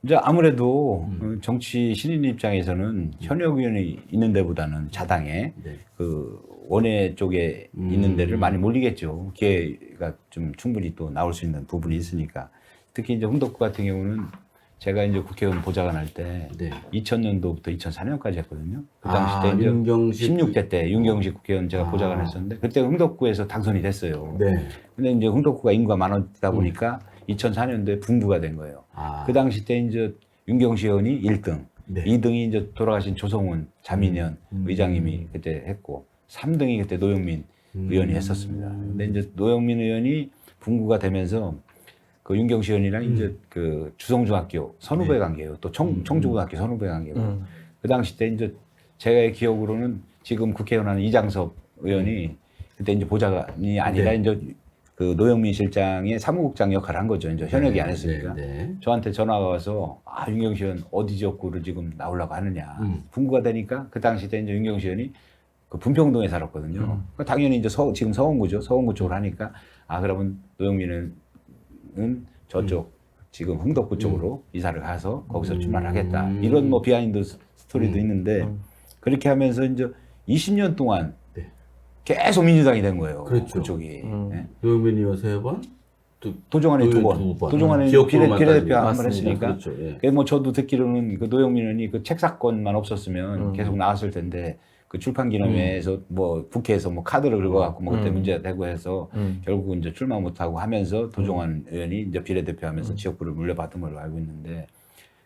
이제 아무래도 정치 신인 입장에서는 현역 의원이 있는 데보다는 자당에 네. 그 원외 쪽에 있는 데를 많이 몰리겠죠. 기회가 좀 충분히 또 나올 수 있는 부분이 있으니까. 특히 이제 흥덕구 같은 경우는 제가 이제 국회의원 보좌관 할 때 네. 2000년도부터 2004년까지 했거든요. 그 당시 때 이제 윤경식 16대 때 윤경식 국회의원 제가 보좌관 했었는데 그때 흥덕구에서 당선이 됐어요. 네. 근데 이제 흥덕구가 인구가 많다 보니까 2004년도에 분부가 된 거예요. 그 당시 때 이제 윤경식 의원이 1등, 네. 2등이 이제 돌아가신 조성훈 자민련 의장님이 그때 했고, 3등이 그때 노영민 의원이 했었습니다. 근데 이제 노영민 의원이 분구가 되면서 그 윤경식 의원이랑 이제 그 주성중학교 선후배 관계예요. 또 청주고등학교 선후배 관계고. 그 당시 때 이제 제 기억으로는 지금 국회의원 하는 이장섭 의원이 그때 이제 보좌관이 아니라 네. 이제 그 노영민 실장의 사무국장 역할을 한 거죠. 이제 현역이 안 했으니까. 네. 저한테 전화가 와서 윤경식 의원 어디 지역구를 지금 나오려고 하느냐. 분구가 되니까 그 당시 때 이제 윤경식 의원이 그 분평동에 살았거든요. 그러니까 당연히 이제 지금 서원구죠. 서원구 쪽으로 하니까 그러면 노영민은 저쪽 지금 흥덕구 쪽으로 이사를 가서 거기서 출마를 하겠다. 이런 뭐 비하인드 스토리도 있는데 그렇게 하면서 이제 20년 동안 네. 계속 민주당이 된 거예요. 그렇죠. 그쪽이. 네. 노영민 의원 3번, 도종환이 두 번. 도종환이 비례대표 한 번 했으니까. 그렇죠. 예. 그래서 뭐 저도 듣기로는 그 노영민 의원이 그 책 사건만 없었으면 계속 나왔을 텐데 그 출판기념회에서 뭐 국회에서 뭐 카드를 긁어갖고 뭐 그때 문제가 되고 해서 결국 이제 출마 못하고 하면서 도종환 의원이 이제 비례대표 하면서 지역구를 물려받은 걸로 알고 있는데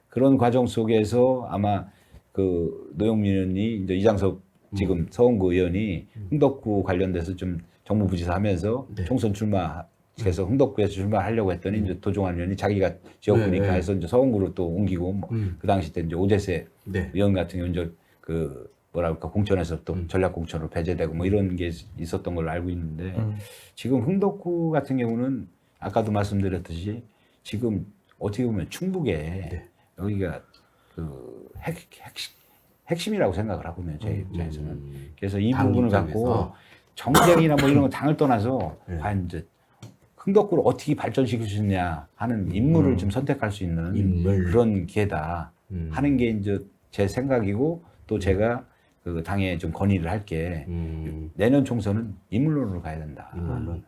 그런 과정 속에서 아마 그 노영민 의원이 이제 이장섭 지금 서원구 의원이 흥덕구 관련돼서 좀 정무부지사 하면서 총선 출마해서 흥덕구에서 출마하려고 했더니 이제 도종환 의원이 자기가 지역구니까 해서 이제 서원구로 또 옮기고 뭐 그 당시 때 이제 오재세 의원 같은 경우 이제 그 뭐랄까 공천에서 또 전략 공천으로 배제되고 뭐 이런 게 있었던 걸로 알고 있는데 지금 흥덕구 같은 경우는 아까도 말씀드렸듯이 지금 어떻게 보면 충북에 여기가 그 핵심이라고 생각을 하거든요. 제 입장에서는. 그래서 이 부분을 갖고 정쟁이나 뭐 이런 거 당을 떠나서 과연 이제 흥덕구를 어떻게 발전시킬 수 있냐 하는 인물을 좀 선택할 수 있는 그런 기회다 하는 게 이제 제 생각이고 또 제가 그 당에 좀 건의를 할게 내년 총선은 인물론으로 가야 된다.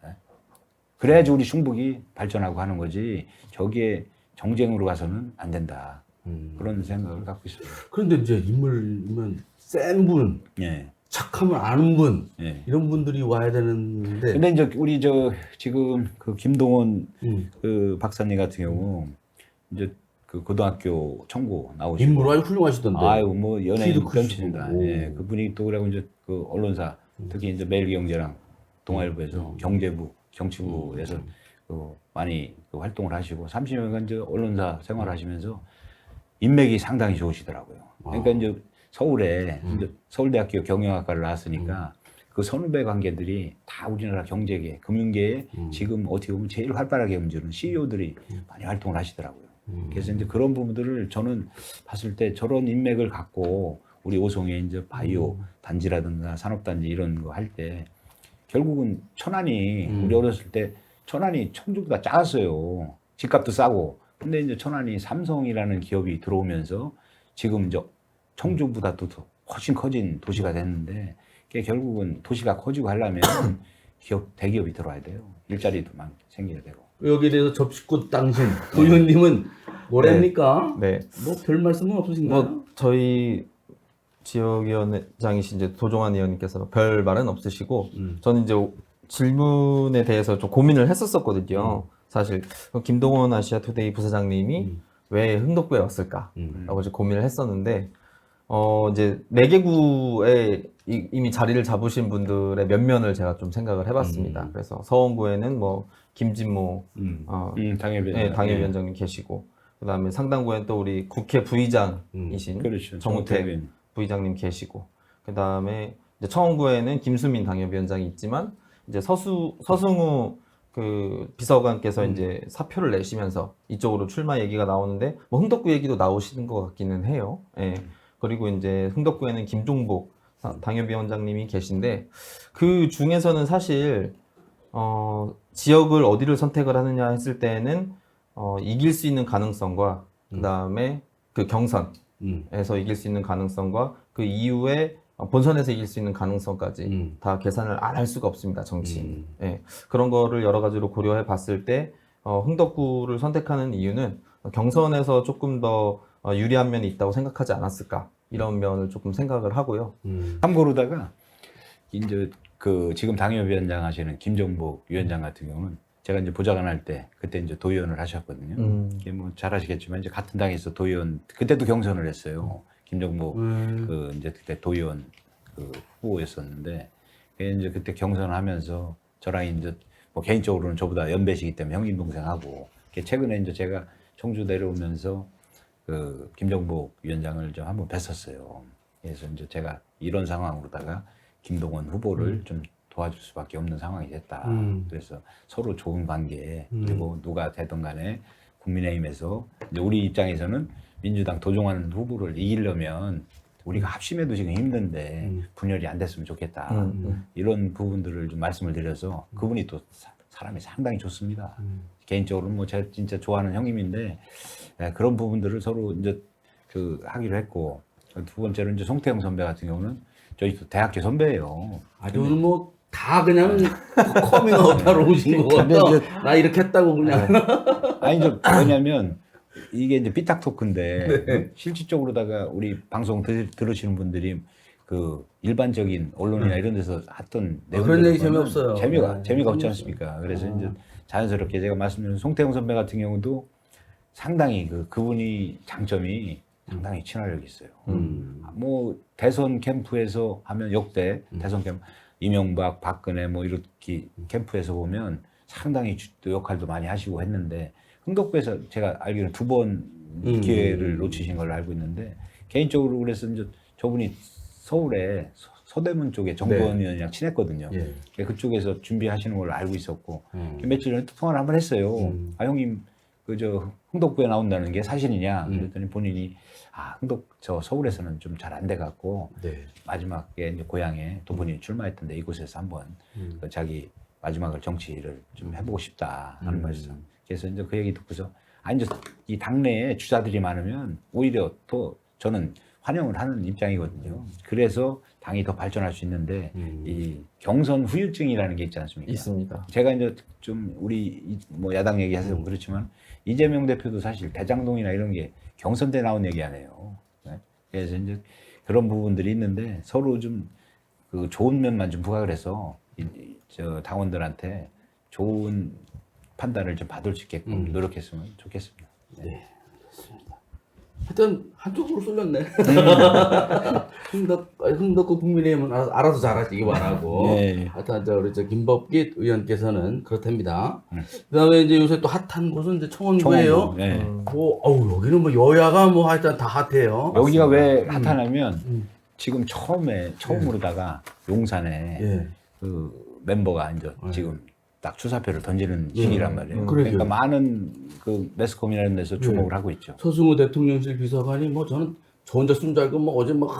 네. 그래야지 우리 충북이 발전하고 하는 거지 저기에 정쟁으로 가서는 안 된다. 그런 생각을 갖고 있습니다. 그런데 이제 인물이면 센 분, 예. 착하면 아는 분, 예. 이런 분들이 와야 되는데. 근데 이제 우리 지금 그 김동원 그 박사님 같은 경우 이제 그 고등학교 청고 나오시고 인물 아주 훌륭하시던데. 뭐 연예인 키도 뺨칩니다. 크시고. 예, 그분이 또 그러고 이제 그 언론사 특히 이제 매일경제랑 동아일보에서 경제부, 정치부에서 그 많이 그 활동을 하시고 30년간 이제 언론사 생활하시면서 인맥이 상당히 좋으시더라고요. 그러니까 이제 서울에 이제 서울대학교 경영학과를 나왔으니까 그 선후배 관계들이 다 우리나라 경제계, 금융계에 지금 어떻게 보면 제일 활발하게 움직이는 CEO들이 많이 활동을 하시더라고요. 그래서 이제 그런 부분들을 저는 봤을 때 저런 인맥을 갖고 우리 오송에 이제 바이오 단지라든가 산업단지 이런 거 할 때 결국은 천안이 우리 어렸을 때 천안이 청주보다 작았어요. 집값도 싸고. 근데 이제 천안이 삼성이라는 기업이 들어오면서 지금 이제 청주보다 또 훨씬 커진 도시가 됐는데 그게 결국은 도시가 커지고 하려면 대기업이 들어와야 돼요. 일자리도 많이 생겨야 되고. 여기에 대해서 접식구 당신 의원님은 뭐랍니까? 네. 뭐 별 말씀은 없으신가요? 뭐 저희 지역위원장이신 이제 도종환 의원님께서 별 말은 없으시고 저는 이제 질문에 대해서 좀 고민을 했었거든요. 사실 김동원 아시아투데이 부사장님이 왜 흥덕구에 왔을까라고 이제 고민을 했었는데 이제 4개구에 이미 자리를 잡으신 분들의 면면을 제가 좀 생각을 해봤습니다. 그래서 서원구에는 뭐 김진모 당협위원장님 계시고, 그다음에 상당구에는 또 우리 국회 부의장이신 그렇죠. 정우택 부의장님 계시고, 그다음에 이제 청원구에는 김수민 당협위원장이 있지만 이제 서승우 그 비서관께서 이제 사표를 내시면서 이쪽으로 출마 얘기가 나오는데 뭐 흥덕구 얘기도 나오시는 것 같기는 해요. 예. 그리고 이제 흥덕구에는 김종복 당협위원장님이 계신데 그 중에서는 사실 지역을 어디를 선택을 하느냐 했을 때는 이길 수 있는 가능성과 그다음에 그 경선에서 이길 수 있는 가능성과 그 이후에 본선에서 이길 수 있는 가능성까지 다 계산을 안 할 수가 없습니다, 정치인. 예. 그런 거를 여러 가지로 고려해 봤을 때 흥덕구를 선택하는 이유는 경선에서 조금 더 유리한 면이 있다고 생각하지 않았을까, 이런 면을 조금 생각을 하고요. 참고로다가 이제 그 지금 당협위원장 하시는 김종복 위원장 같은 경우는 제가 이제 보좌관 할 때 그때 이제 도의원을 하셨거든요. 이게 뭐 잘 아시겠지만 이제 같은 당에서 도의원 그때도 경선을 했어요. 김종복 그 이제 그때 도의원 그 후보였었는데 이제 그때 경선을 하면서 저랑 이제 뭐 개인적으로는 저보다 연배시기 때문에 형님 동생하고 최근에 이제 제가 청주 내려오면서 그 김종복 위원장을 좀 한번 뵀었어요. 그래서 이제 제가 이런 상황으로다가 김동원 후보를 좀 도와줄 수밖에 없는 상황이 됐다. 그래서 서로 좋은 관계, 그리고 누가 되든 간에 국민의힘에서 이제 우리 입장에서는 민주당 도종환 후보를 이기려면 우리가 합심해도 지금 힘든데 분열이 안 됐으면 좋겠다. 이런 부분들을 좀 말씀을 드려서 그분이 또 사람이 상당히 좋습니다. 개인적으로는 뭐 제가 진짜 좋아하는 형님인데 그런 부분들을 서로 이제 그 하기로 했고, 두 번째로 이제 송태영 선배 같은 경우는 저희 또 대학교 선배예요. 아주 오늘 뭐 다 그냥 커밍아웃하러 오신 것 같다. 나 이렇게 했다고 그냥. 아니 이제 왜냐면 이게 이제 삐딱 토크인데 실질적으로다가 우리 방송 들으시는 분들이 그 일반적인 언론이나 이런 데서 했던 그런 얘기 재미없어요. 재미가 없지 않습니까? 그래서 이제 자연스럽게 제가 말씀드린 송태영 선배 같은 경우도 상당히 그분이 장점이 상당히 친화력이 있어요. 뭐 대선 캠프에서 하면 역대 대선 캠프 이명박, 박근혜 뭐 이렇게 캠프에서 보면 상당히 역할도 많이 하시고 했는데 흥덕구에서 제가 알기로는 2번 기회를 놓치신 걸로 알고 있는데 개인적으로 그래서 이제 저분이 서울에 서대문 쪽에 정보원 의원이랑 친했거든요. 그쪽에서 준비하시는 걸로 알고 있었고 며칠 전에 또 통화를 한번 했어요. 아 형님 그저 흥덕구에 나온다는 게 사실이냐? 그랬더니 본인이 저 서울에서는 좀 잘 안 돼 갖고 마지막에 이제 고향에 두 분이 출마했던데 이곳에서 한번 그 자기 마지막을 정치를 좀 해보고 싶다 하는 말씀. 그래서 이제 그 얘기 듣고서 이제 이 당내에 주자들이 많으면 오히려 또 저는 환영을 하는 입장이거든요. 그래서 당이 더 발전할 수 있는데 이 경선 후유증이라는 게 있지 않습니까? 있습니다. 제가 이제 좀 우리 뭐 야당 얘기하세요 그렇지만 이재명 대표도 사실 대장동이나 이런 게 경선 때 나온 얘기 아니에요. 네? 그래서 이제 그런 부분들이 있는데 서로 좀 그 좋은 면만 좀 부각을 해서 저 당원들한테 좋은 판단을 좀 받을 수 있게끔 노력했으면 좋겠습니다. 네, 그렇습니다. 하여튼 한쪽으로 쏠렸네. 흥덕구 국민의힘은 알아서 잘하시기 바라고. 네. 하여튼 우리 김법깃 의원께서는 그렇답니다. 그다음에 이제 요새 또 핫한 곳은 이제 청원구예요. 청원구, 네. 여기는 뭐 여야가 뭐 하여튼 다 핫해요. 여기가 왜 핫하냐면 지금 처음으로다가 용산에 예. 그 멤버가 이제 지금 딱 추사표를 던지는 시기란 말이에요. 그러게요. 그러니까 많은 그 매스컴이라는 데서 주목을 하고 있죠. 서승우 대통령실 비서관이 뭐 저는 저 혼자 쓴 줄 알고 뭐 어제 막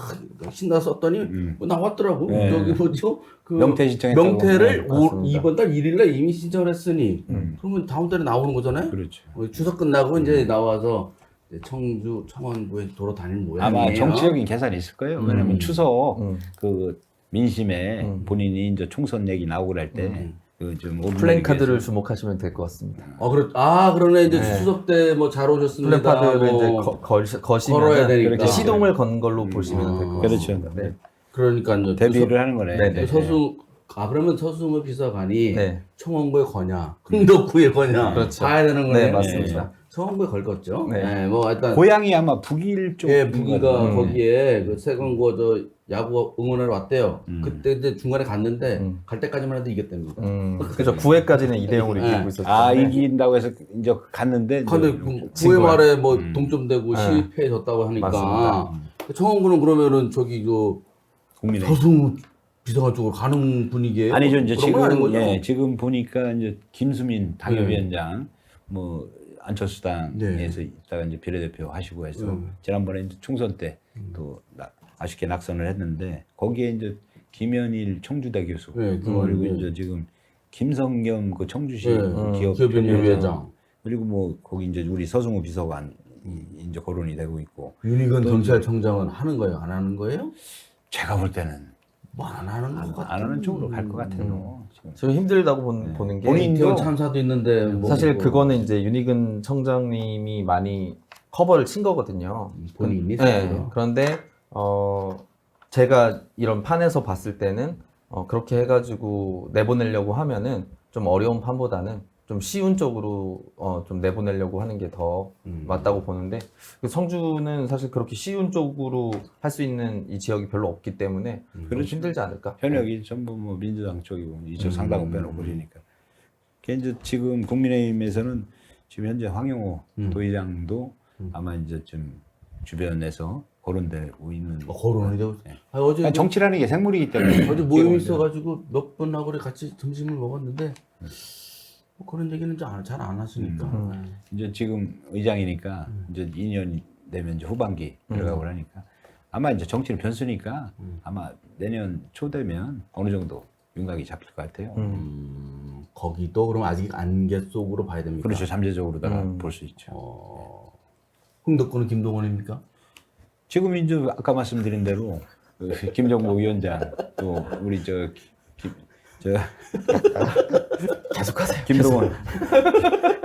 신나서 썼더니 뭐 나왔더라고. 네. 저기 뭐죠? 그 명태 신청했다고. 명태를 네, 맞습니다. 이번 달 1일 날 이미 신청을 했으니 그러면 다음 달에 나오는 거잖아요. 그렇죠. 추석 끝나고 이제 나와서 이제 청주 청원구에 돌아다니는 모양이에요. 아마 정치적인 계산이 있을 거예요. 왜냐면 추석 그 민심에 본인이 이제 총선 얘기 나오고 그럴 때 그좀 플랜카드를 주목하시면 될 것 같습니다. 그러네 이제 네. 추석 때 뭐 잘 오셨습니다. 플랜카드를 뭐 이제 거시면 걸어야 되니까. 시동을 건 걸로 보시면 될 것 그렇죠. 같습니다. 네. 그러니까 이제 데뷔를 하는 거네. 네. 그러면 서승우 비서관이 네. 청원구에 거냐, 흥덕구에 거냐 그렇죠. 봐야 되는 거네. 네, 맞습니다. 청원구에 걸겠죠. 네. 네, 뭐 일단 고향이 아마 북일 쪽. 예, 부기가 거기에 그 세건고 저 야구 응원하러 왔대요. 그때 이제 중간에 갔는데 갈 때까지만 해도 이겼답니다. 그렇죠. 9회까지는 2대0으로 이기고 있었죠. 아 이긴다고 해서 이제 갔는데. 근데 진 9회 거야. 말에 뭐 동점되고 네. 실패해졌다고 하니까 맞습니다. 청원구는 그러면은 저기 그 국민의. 서승우 비서관 쪽으로 가는 분위기예요. 아니죠. 이제 그런 건 아닌 지금 거죠? 예, 지금 보니까 이제 김수민 당협위원장 뭐 안철수 당에서 있다가 이제 비례대표 하시고 해서 지난번에 이제 총선 때 또 아쉽게 낙선을 했는데 거기에 이제 김현일 청주대 교수 네, 그리고 이제 지금 김성겸 그 청주시 기업 기업인위원장 그리고 뭐 거기 이제 우리 서승우 비서관이 이제 거론이 되고 있고 윤희근 경찰청장은 하는 거예요? 안 하는 거예요? 제가 볼 때는 뭐 안 하는 것 같아요. 안 하는 쪽으로 갈 것 같아요. 지금. 지금 힘들다고 보는 게 본인도 이태원 참사도 있는데 뭐 사실 뭐 그거는 이제 윤희근 청장님이 많이 커버를 친 거거든요. 본인이 네. 스스로. 그런데 제가 이런 판에서 봤을 때는 그렇게 해가지고 내보내려고 하면은 좀 어려운 판보다는 좀 쉬운 쪽으로 좀 내보내려고 하는 게 더 맞다고 보는데 그 청주는 사실 그렇게 쉬운 쪽으로 할 수 있는 이 지역이 별로 없기 때문에 좀 힘들지 않을까? 현역이 전부 뭐 민주당 쪽이고 이쪽 상당은 빼놓고 그러니까. 이제 지금 국민의힘에서는 지금 현재 황영호 도의장도 아마 이제 좀 주변에서 거론되고 있는. 거론이 되고. 네. 어제 아니, 정치라는 게 생물이기 때문에. 어제 모임 있어가지고 몇 분하고 같이 점심을 먹었는데 뭐 그런 얘기는 잘 안 하시니까. 이제 지금 의장이니까 이제 2년 되면 이제 후반기 들어가고 그러니까 아마 이제 정치는 변수니까 아마 내년 초 되면 어느 정도 윤곽이 잡힐 것 같아요. 거기도 그럼 아직 안개 속으로 봐야 됩니까? 그렇죠. 잠재적으로다가 볼 수 있죠. 흥덕구는 김동원입니까? 지금 이제 아까 말씀드린 대로 그 김정국 위원장 또 우리 저 계속하세요.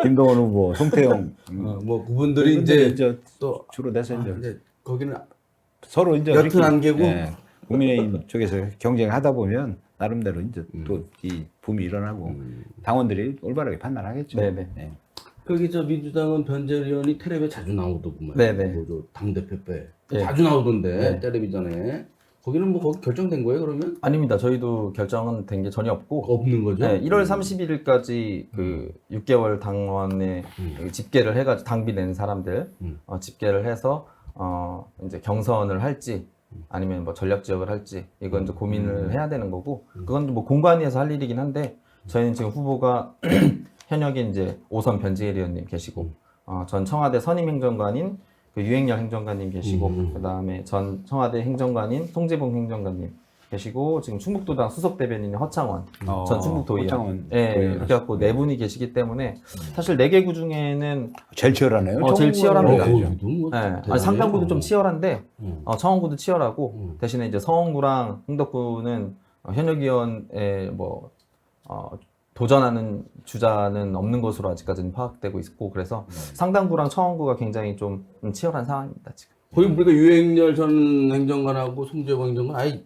김동원 후보, 송태영 뭐 그분들이 이제 또 주로 돼서 이제 이제 거기는 서로 이제 옅은 이렇게, 안개고? 예, 국민의힘 쪽에서 경쟁하다 보면 나름대로 이제 또 이 붐이 일어나고 당원들이 올바르게 판단하겠죠. 네네. 네. 거기 저 민주당은 변재열 의원이 텔레비에 자주 나오더구만. 네네. 뭐저 당대표 때 네. 자주 나오던데 네. 텔레비전에. 거기는 뭐 거기 결정된 거예요 그러면? 아닙니다. 저희도 결정은 된 게 전혀 없고 없는 거죠? 네, 1월 31일까지 그 6개월 당원의 그 집계를 해가지고 당비 낸 사람들 집계를 해서 이제 경선을 할지 아니면 뭐 전략 지역을 할지 이건 이제 고민을 해야 되는 거고 그건 뭐 공관위에서 할 일이긴 한데 저희는 지금 후보가 현역인 이제 오선 변지일 의원님 계시고 전 청와대 선임 행정관인 그 유행열 행정관님 계시고 그다음에 전 청와대 행정관인 송재봉 행정관님 계시고 지금 충북도당 수석 대변인 허창원 전 충북도의원 허창원 이렇게 갖고 네 분이 계시기 때문에 사실 4개 구 중에는 제일 치열하네요. 제일 치열합니다. 거기도 뭐 네. 대단해요. 아니, 상당구도 좀 치열한데 청원구도 치열하고 대신에 이제 성원구랑 흥덕구는 현역 의원의 뭐 도전하는 주자는 없는 것으로 아직까지는 파악되고 있고 그래서 상당구랑 청원구가 굉장히 좀 치열한 상황입니다 지금. 거기 보니까 유행열 전 행정관하고 송재봉 행정관 아예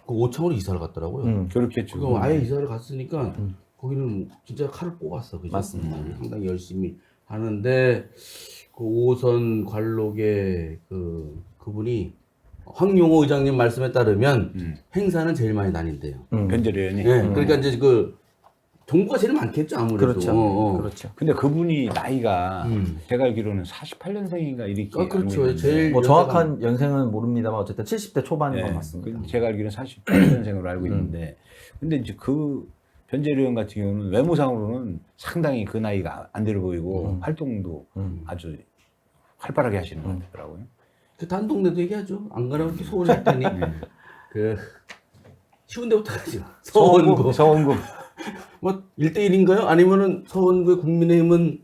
그 오창으로 이사를 갔더라고요. 그렇겠죠. 그럼 아예 이사를 갔으니까 거기는 진짜 칼을 뽑았어. 그죠? 맞습니다. 상당히 열심히 하는데 그 5선 관록의 그분이 황용호 의장님 말씀에 따르면 행사는 제일 많이 다닌대요. 변재료 의원이. 네, 그러니까 이제 그 정보가 제일 많겠죠 아무래도. 그렇죠. 그렇죠. 근데 그분이 나이가 제가 알기로는 48년생인가 이렇게 그렇죠. 알고 있는데. 제일 뭐 정확한 연생은 모릅니다만 어쨌든 70대 초반인 건 맞습니다. 제가 알기로는 48년생으로 알고 있는데, 근데 이제 그 변재료 의원 같은 경우는 외모상으로는 상당히 그 나이가 안 들어 보이고 활동도 아주 활발하게 하시는 것 같더라고요. 그 단동네도 얘기하죠. 안 그러면 또 서울일 테니 그 쉬운 데부터 가죠. 서원구. 서원구. 뭐 1대1인가요? 아니면은 서원구의 국민의힘은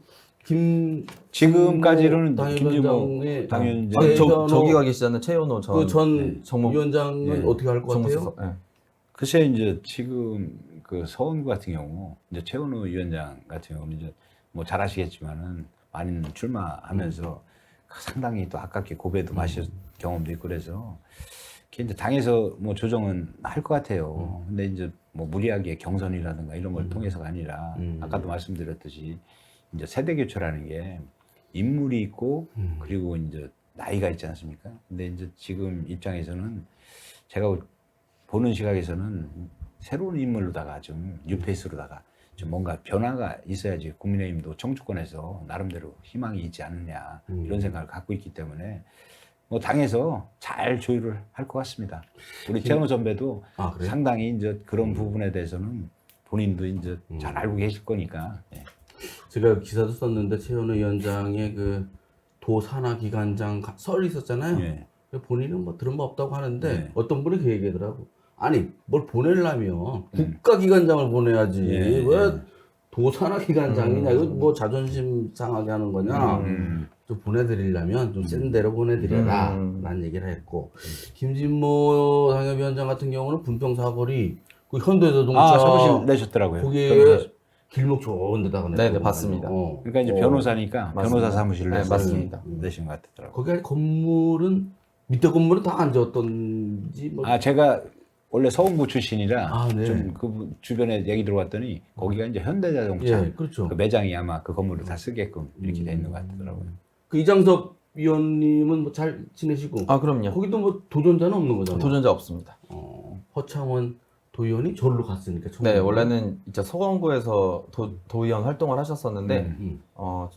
지금까지는 당협위원장의 당연히 아니, 최현호 저기가 계시잖아요. 최현호 전 그전 정무 위원장은 어떻게 할 것 같아요? 정무수석. 예. 글쎄 이제 지금 그 서원구 같은 경우 이제 최원호 위원장 같은 경우는 이제 뭐 잘 아시겠지만은 많이 출마하면서 상당히 또 아깝게 고배도 마실 경험도 있고 그래서 이제 당에서 뭐 조정은 할 것 같아요. 근데 이제 뭐 무리하게 경선이라든가 이런 걸 통해서가 아니라 아까도 말씀드렸듯이 이제 세대 교체라는 게 인물이 있고 그리고 이제 나이가 있지 않습니까? 근데 이제 지금 입장에서는 제가 보는 시각에서는 새로운 인물로다가 좀 뉴페이스로다가 좀 뭔가 변화가 있어야지 국민의힘도 정치권에서 나름대로 희망이 있지 않느냐 이런 생각을 갖고 있기 때문에 뭐 당에서 잘 조율을 할 것 같습니다. 우리 최원호 선배도 그래요? 상당히 이제 그런 부분에 대해서는 본인도 이제 잘 알고 계실 거니까. 예. 제가 기사도 썼는데 최현우 위원장의 그 도산하기관장 설이 있었잖아요. 예. 본인은 뭐 들은 바 없다고 하는데 네. 어떤 분이 그 얘기하더라고. 아니 뭘 보내려면 국가기관장을 보내야지 예, 왜 도산하기관장이냐 이거 뭐 자존심 상하게 하는 거냐. 좀 보내드리려면 좀 센 데로 보내드려라 라는 얘기를 했고 김진모 당협위원장 같은 경우는 분평사거리 그 현대자동차 사무실 내셨더라고요. 거기에 길목 좋은 데다가 네, 냈거든요. 봤습니다. 그러니까 이제 변호사니까 맞습니다. 변호사 사무실을 네, 내서 맞습니다. 내신 것 같더라고요. 거기 건물은 밑에 건물은 다 앉았던지 뭐 제가 원래 서원구 출신이라 네. 좀 그 주변에 얘기 들어봤더니 거기가 이제 현대자동차 예, 그렇죠. 그 매장이 아마 그 건물을 다 쓰게끔 이렇게 돼 있는 것 같더라고요. 그 이장섭 위원님은 뭐 잘 지내시고 그럼요. 거기도 뭐 도전자는 없는 거잖아요. 도전자 없습니다. 허창원 도의원이 저리로 갔으니까 네, 원래는 이제 서원구에서 도의원 활동을 하셨었는데 음.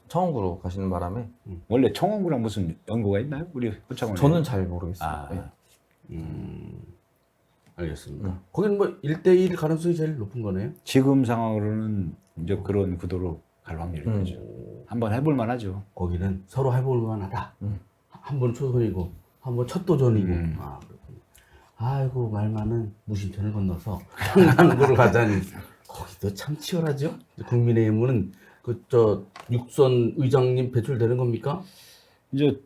청원구로 가시는 바람에 원래 청원구랑 무슨 연고가 있나요? 우리 호창원 저는 잘 모르겠어요. 네. 알겠습니다. 거기는 뭐 1대1 가능성이 제일 높은 거네요. 지금 상황으로는 이제 그런 구도로 갈 확률이 크죠. 한번 해볼 만하죠. 거기는 서로 해볼 만하다. 한 번 초선이고 한 번 첫 도전이고. 그렇군요. 아이고 말만은 무심천을 건너서 한강구를 가자니 거기도 참 치열하죠. 국민의힘은 그저 육선 의장님 배출되는 겁니까? 이제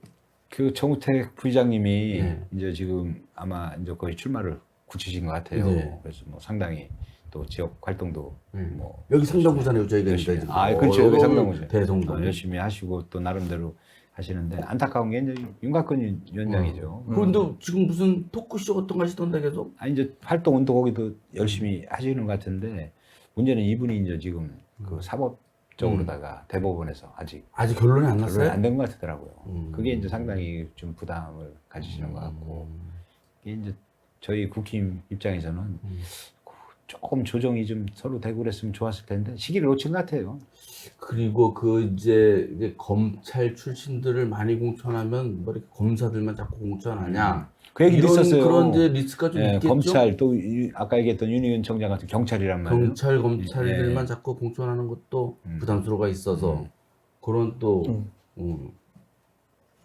그 정우택 부의장님이 네. 이제 지금 아마 이제 거의 출마를 굳히신 것 같아요. 네. 그래서 뭐 상당히 또 지역 활동도 뭐 여기 상당부잖아요, 저희가 열심히 지금. 그렇죠. 여기 상당부죠. 대성동. 열심히 하시고 또 나름대로 하시는데 안타까운 게 이제 윤곽근 위원장이죠. 그런데 지금 무슨 토크쇼 같은 거 하시던데 계속? 이제 활동은 또 거기도 열심히 하시는 것 같은데 문제는 이분이 이제 지금 그 사법적으로다가 대법원에서 아직 아직 결론이 안 났어요? 안 된 것 같더라고요. 그게 이제 상당히 좀 부담을 가지시는 것 같고 이게 이제 저희 국힘 입장에서는 조금 조정이 좀 서로 되고 그랬으면 좋았을 텐데 시기를 놓친 것 같아요. 그리고 그 이제 검찰 출신들을 많이 공천하면 뭐 이렇게 검사들만 자꾸 공천하냐? 그 얘기도 이런 있었어요. 그런 이제 리스크가 좀 있겠죠. 검찰 또 아까 얘기했던 윤희근 청장 같은 경찰이란 말이에요. 경찰 검찰들만 자꾸 공천하는 것도 부담스러워가 있어서 그런 또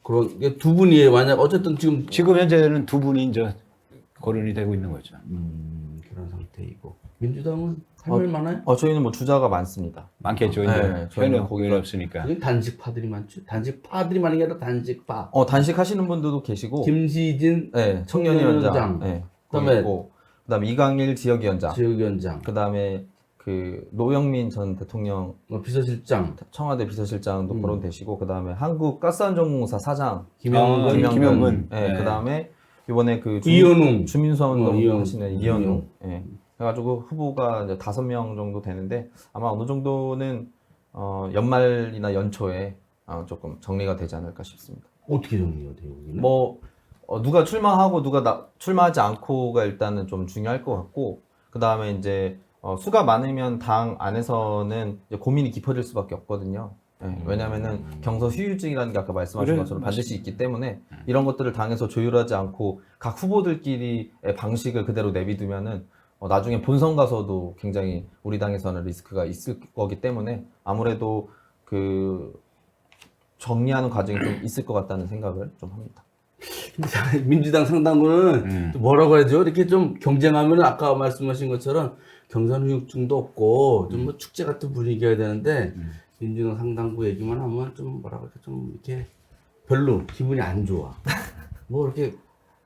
그런 게 두 분이 만약 어쨌든 지금 현재는 두 분이 이제 거론이 되고 있는 거죠. 그런 상태이고 민주당은 할 말 많아요? 저희는 뭐 주자가 많습니다. 많겠죠. 네, 이제 저희는 저희는 거기가 없으니까. 여기 단식파들이 많죠. 단식파들이 많은 게 아니라 단식파. 단식 하시는 분들도 계시고, 김시진 네, 청년위원장, 네, 그다음에 그다음에 이강일 지역위원장, 지역위원장, 그다음에 그 노영민 전 대통령 비서실장, 청와대 비서실장도 거론되시고, 그다음에 한국가스안전공사 사장 김영근, 네, 그다음에 이번에 그 이현웅, 주민선동 하시는 이현웅, 예. 그래가지고 후보가 이제 5명 정도 되는데 아마 어느 정도는 연말이나 연초에 조금 정리가 되지 않을까 싶습니다. 어떻게 정리가 돼요, 여기는? 뭐 누가 출마하고 누가 출마하지 않고가 일단은 좀 중요할 것 같고, 그 다음에 이제 수가 많으면 당 안에서는 이제 고민이 깊어질 수밖에 없거든요. 네, 왜냐하면은 경선 후유증이라는 게 아까 말씀하신 그래, 것처럼 반드시 있기 때문에 이런 것들을 당에서 조율하지 않고 각 후보들끼리의 방식을 그대로 내비두면은 나중에 본선 가서도 굉장히 우리 당에서는 리스크가 있을 거기 때문에 아무래도 그 정리하는 과정이 좀 있을 것 같다는 생각을 좀 합니다. 근데 민주당 상당부는 또 뭐라고 해야죠? 이렇게 좀 경쟁하면 아까 말씀하신 것처럼 경선 후유증도 없고 좀 뭐 축제 같은 분위기가 되는데 민주당 상당부 얘기만 하면 좀 뭐라고 할까 좀 이렇게 별로 기분이 안 좋아. 뭐 이렇게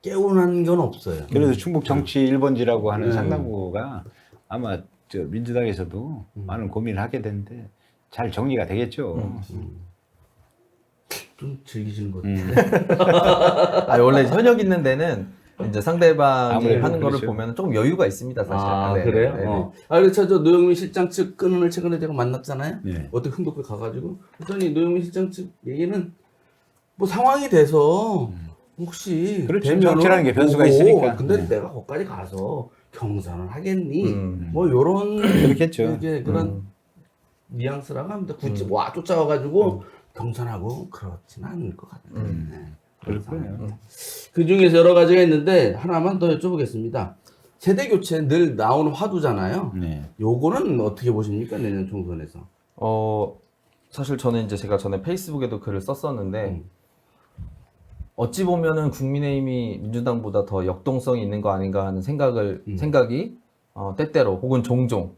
개운한 건 없어요. 그래도 충북 정치 1번지라고 하는 네. 상당부가 아마 저 민주당에서도 많은 고민을 하게 되는데 잘 정리가 되겠죠. 좀 즐기시는 것 같아요. 원래 현역 있는 데는 이제 상대방이 아무래도 하는 거를 그렇죠. 보면 조금 여유가 있습니다, 사실. 아, 네, 그래요? 네, 네. 그래서 저 노영민 실장 측 끈을 최근에 제가 만났잖아요. 네. 어떻게 흥국에 가가지고 그랬더니 노영민 실장 측 얘기는 뭐 상황이 돼서 혹시 그렇죠. 되면은 정치라는 게 변수가 보고, 있으니까. 근데 네. 내가 거기까지 가서 경선을 하겠니? 뭐 요런 그렇겠죠. 이게 그런 뉘앙스라고 합니다. 굳이 와 쫓아와가지고 경선하고 그렇진 않을 것 같아요. 네. 그럴 거예요. 그 중에서 여러 가지가 있는데 하나만 더 여쭤보겠습니다. 세대 교체 늘 나오는 화두잖아요. 네. 요거는 어떻게 보십니까? 내년 총선에서. 사실 저는 이제 제가 전에 페이스북에도 글을 썼었는데, 어찌 보면은 국민의힘이 민주당보다 더 역동성이 있는 거 아닌가 하는 생각이 때때로 혹은 종종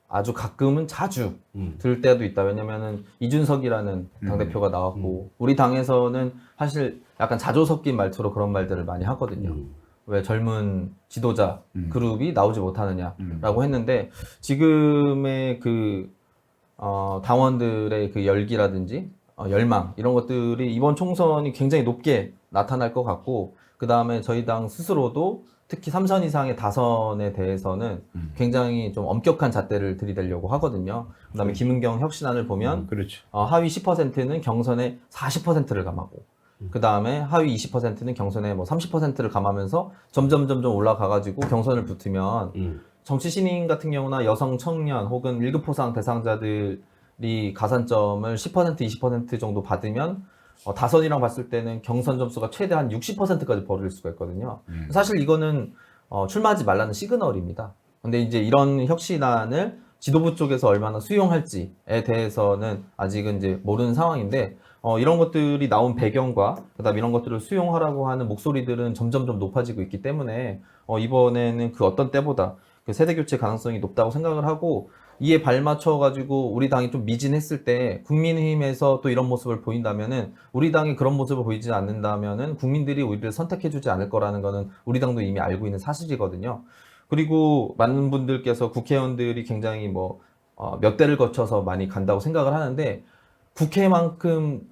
아주 가끔은 자주 들 때도 있다. 왜냐면은 이준석이라는 당대표가 나왔고 우리 당에서는 사실 약간 자조 섞인 말투로 그런 말들을 많이 하거든요. 왜 젊은 지도자 그룹이 나오지 못하느냐라고 했는데 지금의 그 당원들의 그 열기라든지 열망 이런 것들이 이번 총선이 굉장히 높게 나타날 것 같고, 그 다음에 저희 당 스스로도 특히 3선 이상의 다선에 대해서는 굉장히 좀 엄격한 잣대를 들이대려고 하거든요. 그 다음에 김은경 혁신안을 보면 그렇죠. 하위 10%는 경선에 40%를 감하고, 그 다음에 하위 20%는 경선에 뭐 30%를 감하면서 점점 올라가가지고 경선을 붙으면 정치 신인 같은 경우나 여성 청년 혹은 1급 포상 대상자들이 가산점을 10% 20% 정도 받으면 다선이랑 봤을 때는 경선 점수가 최대한 60%까지 벌어질 수가 있거든요. 사실 이거는 출마하지 말라는 시그널입니다. 근데 이제 이런 혁신안을 지도부 쪽에서 얼마나 수용할지에 대해서는 아직은 이제 모르는 상황인데, 이런 것들이 나온 배경과 그다음 이런 것들을 수용하라고 하는 목소리들은 점점 높아지고 있기 때문에 이번에는 그 어떤 때보다 그 세대 교체 가능성이 높다고 생각을 하고, 이에 발맞춰 가지고 우리 당이 좀 미진했을 때 국민의힘에서 또 이런 모습을 보인다면은, 우리 당이 그런 모습을 보이지 않는다면은 국민들이 우리를 선택해주지 않을 거라는 거는 우리 당도 이미 알고 있는 사실이거든요. 그리고 많은 분들께서 국회의원들이 굉장히 몇 대를 거쳐서 많이 간다고 생각을 하는데, 국회만큼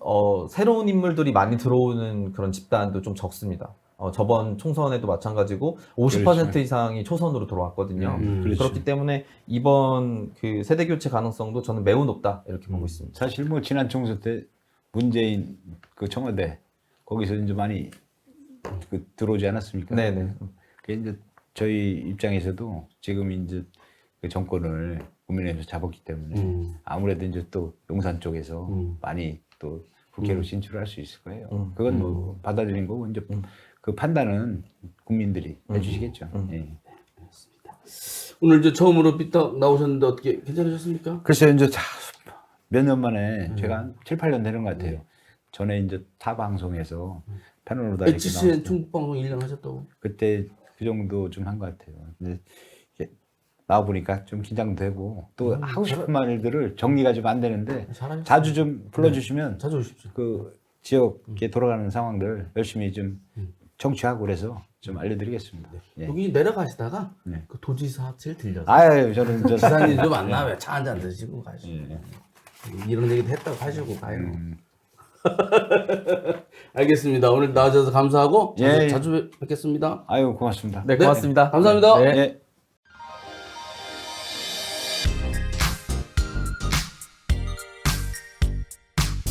새로운 인물들이 많이 들어오는 그런 집단도 좀 적습니다. 저번 총선에도 마찬가지고 50% 그렇죠. 이상이 초선으로 들어왔거든요. 그렇죠. 그렇기 때문에 이번 그 세대 교체 가능성도 저는 매우 높다 이렇게 보고 있습니다. 사실 뭐 지난 총선 때 문재인 그 청와대 거기서 이제 많이 그 들어오지 않았습니까? 네네. 그 이제 저희 입장에서도 지금 이제 그 정권을 국민의힘에서 잡았기 때문에 아무래도 이제 또 용산 쪽에서 많이 또 국회로 진출할 수 있을 거예요. 그건 뭐 받아들인 거고 이제 그 판단은 국민들이 해주시겠죠. 예. 오늘 이제 처음으로 삐딱 나오셨는데 어떻게 괜찮으셨습니까? 글쎄요, 이제 몇 년 만에 제가 한 7, 8년 되는 것 같아요. 전에 이제 타 방송에서 패널로 다 이렇게 HCN 나왔어요. 충북방송 1년 하셨다고? 그때 그 정도 좀 한 것 같아요. 근데 이게 나와 보니까 좀 긴장되고 또 하고 싶은 말들을 정리가 좀 안 되는데 잘하셨어요. 자주 좀 불러주시면 자주 오십시오. 그 지역에 돌아가는 상황들 열심히 좀 청취하고 그래서 좀 알려드리겠습니다. 예. 여기 내려가시다가 네. 그 도지사 제일 들려서 아유, 저는 기사님 좀 만나면 차 한잔 드시고 가시고 예. 이런 얘기도 했다고 하시고 가요. 알겠습니다. 오늘 나와주셔서 감사하고 예, 예. 자주 뵙겠습니다. 아유, 고맙습니다. 네, 고맙습니다. 감사합니다. 네. 예.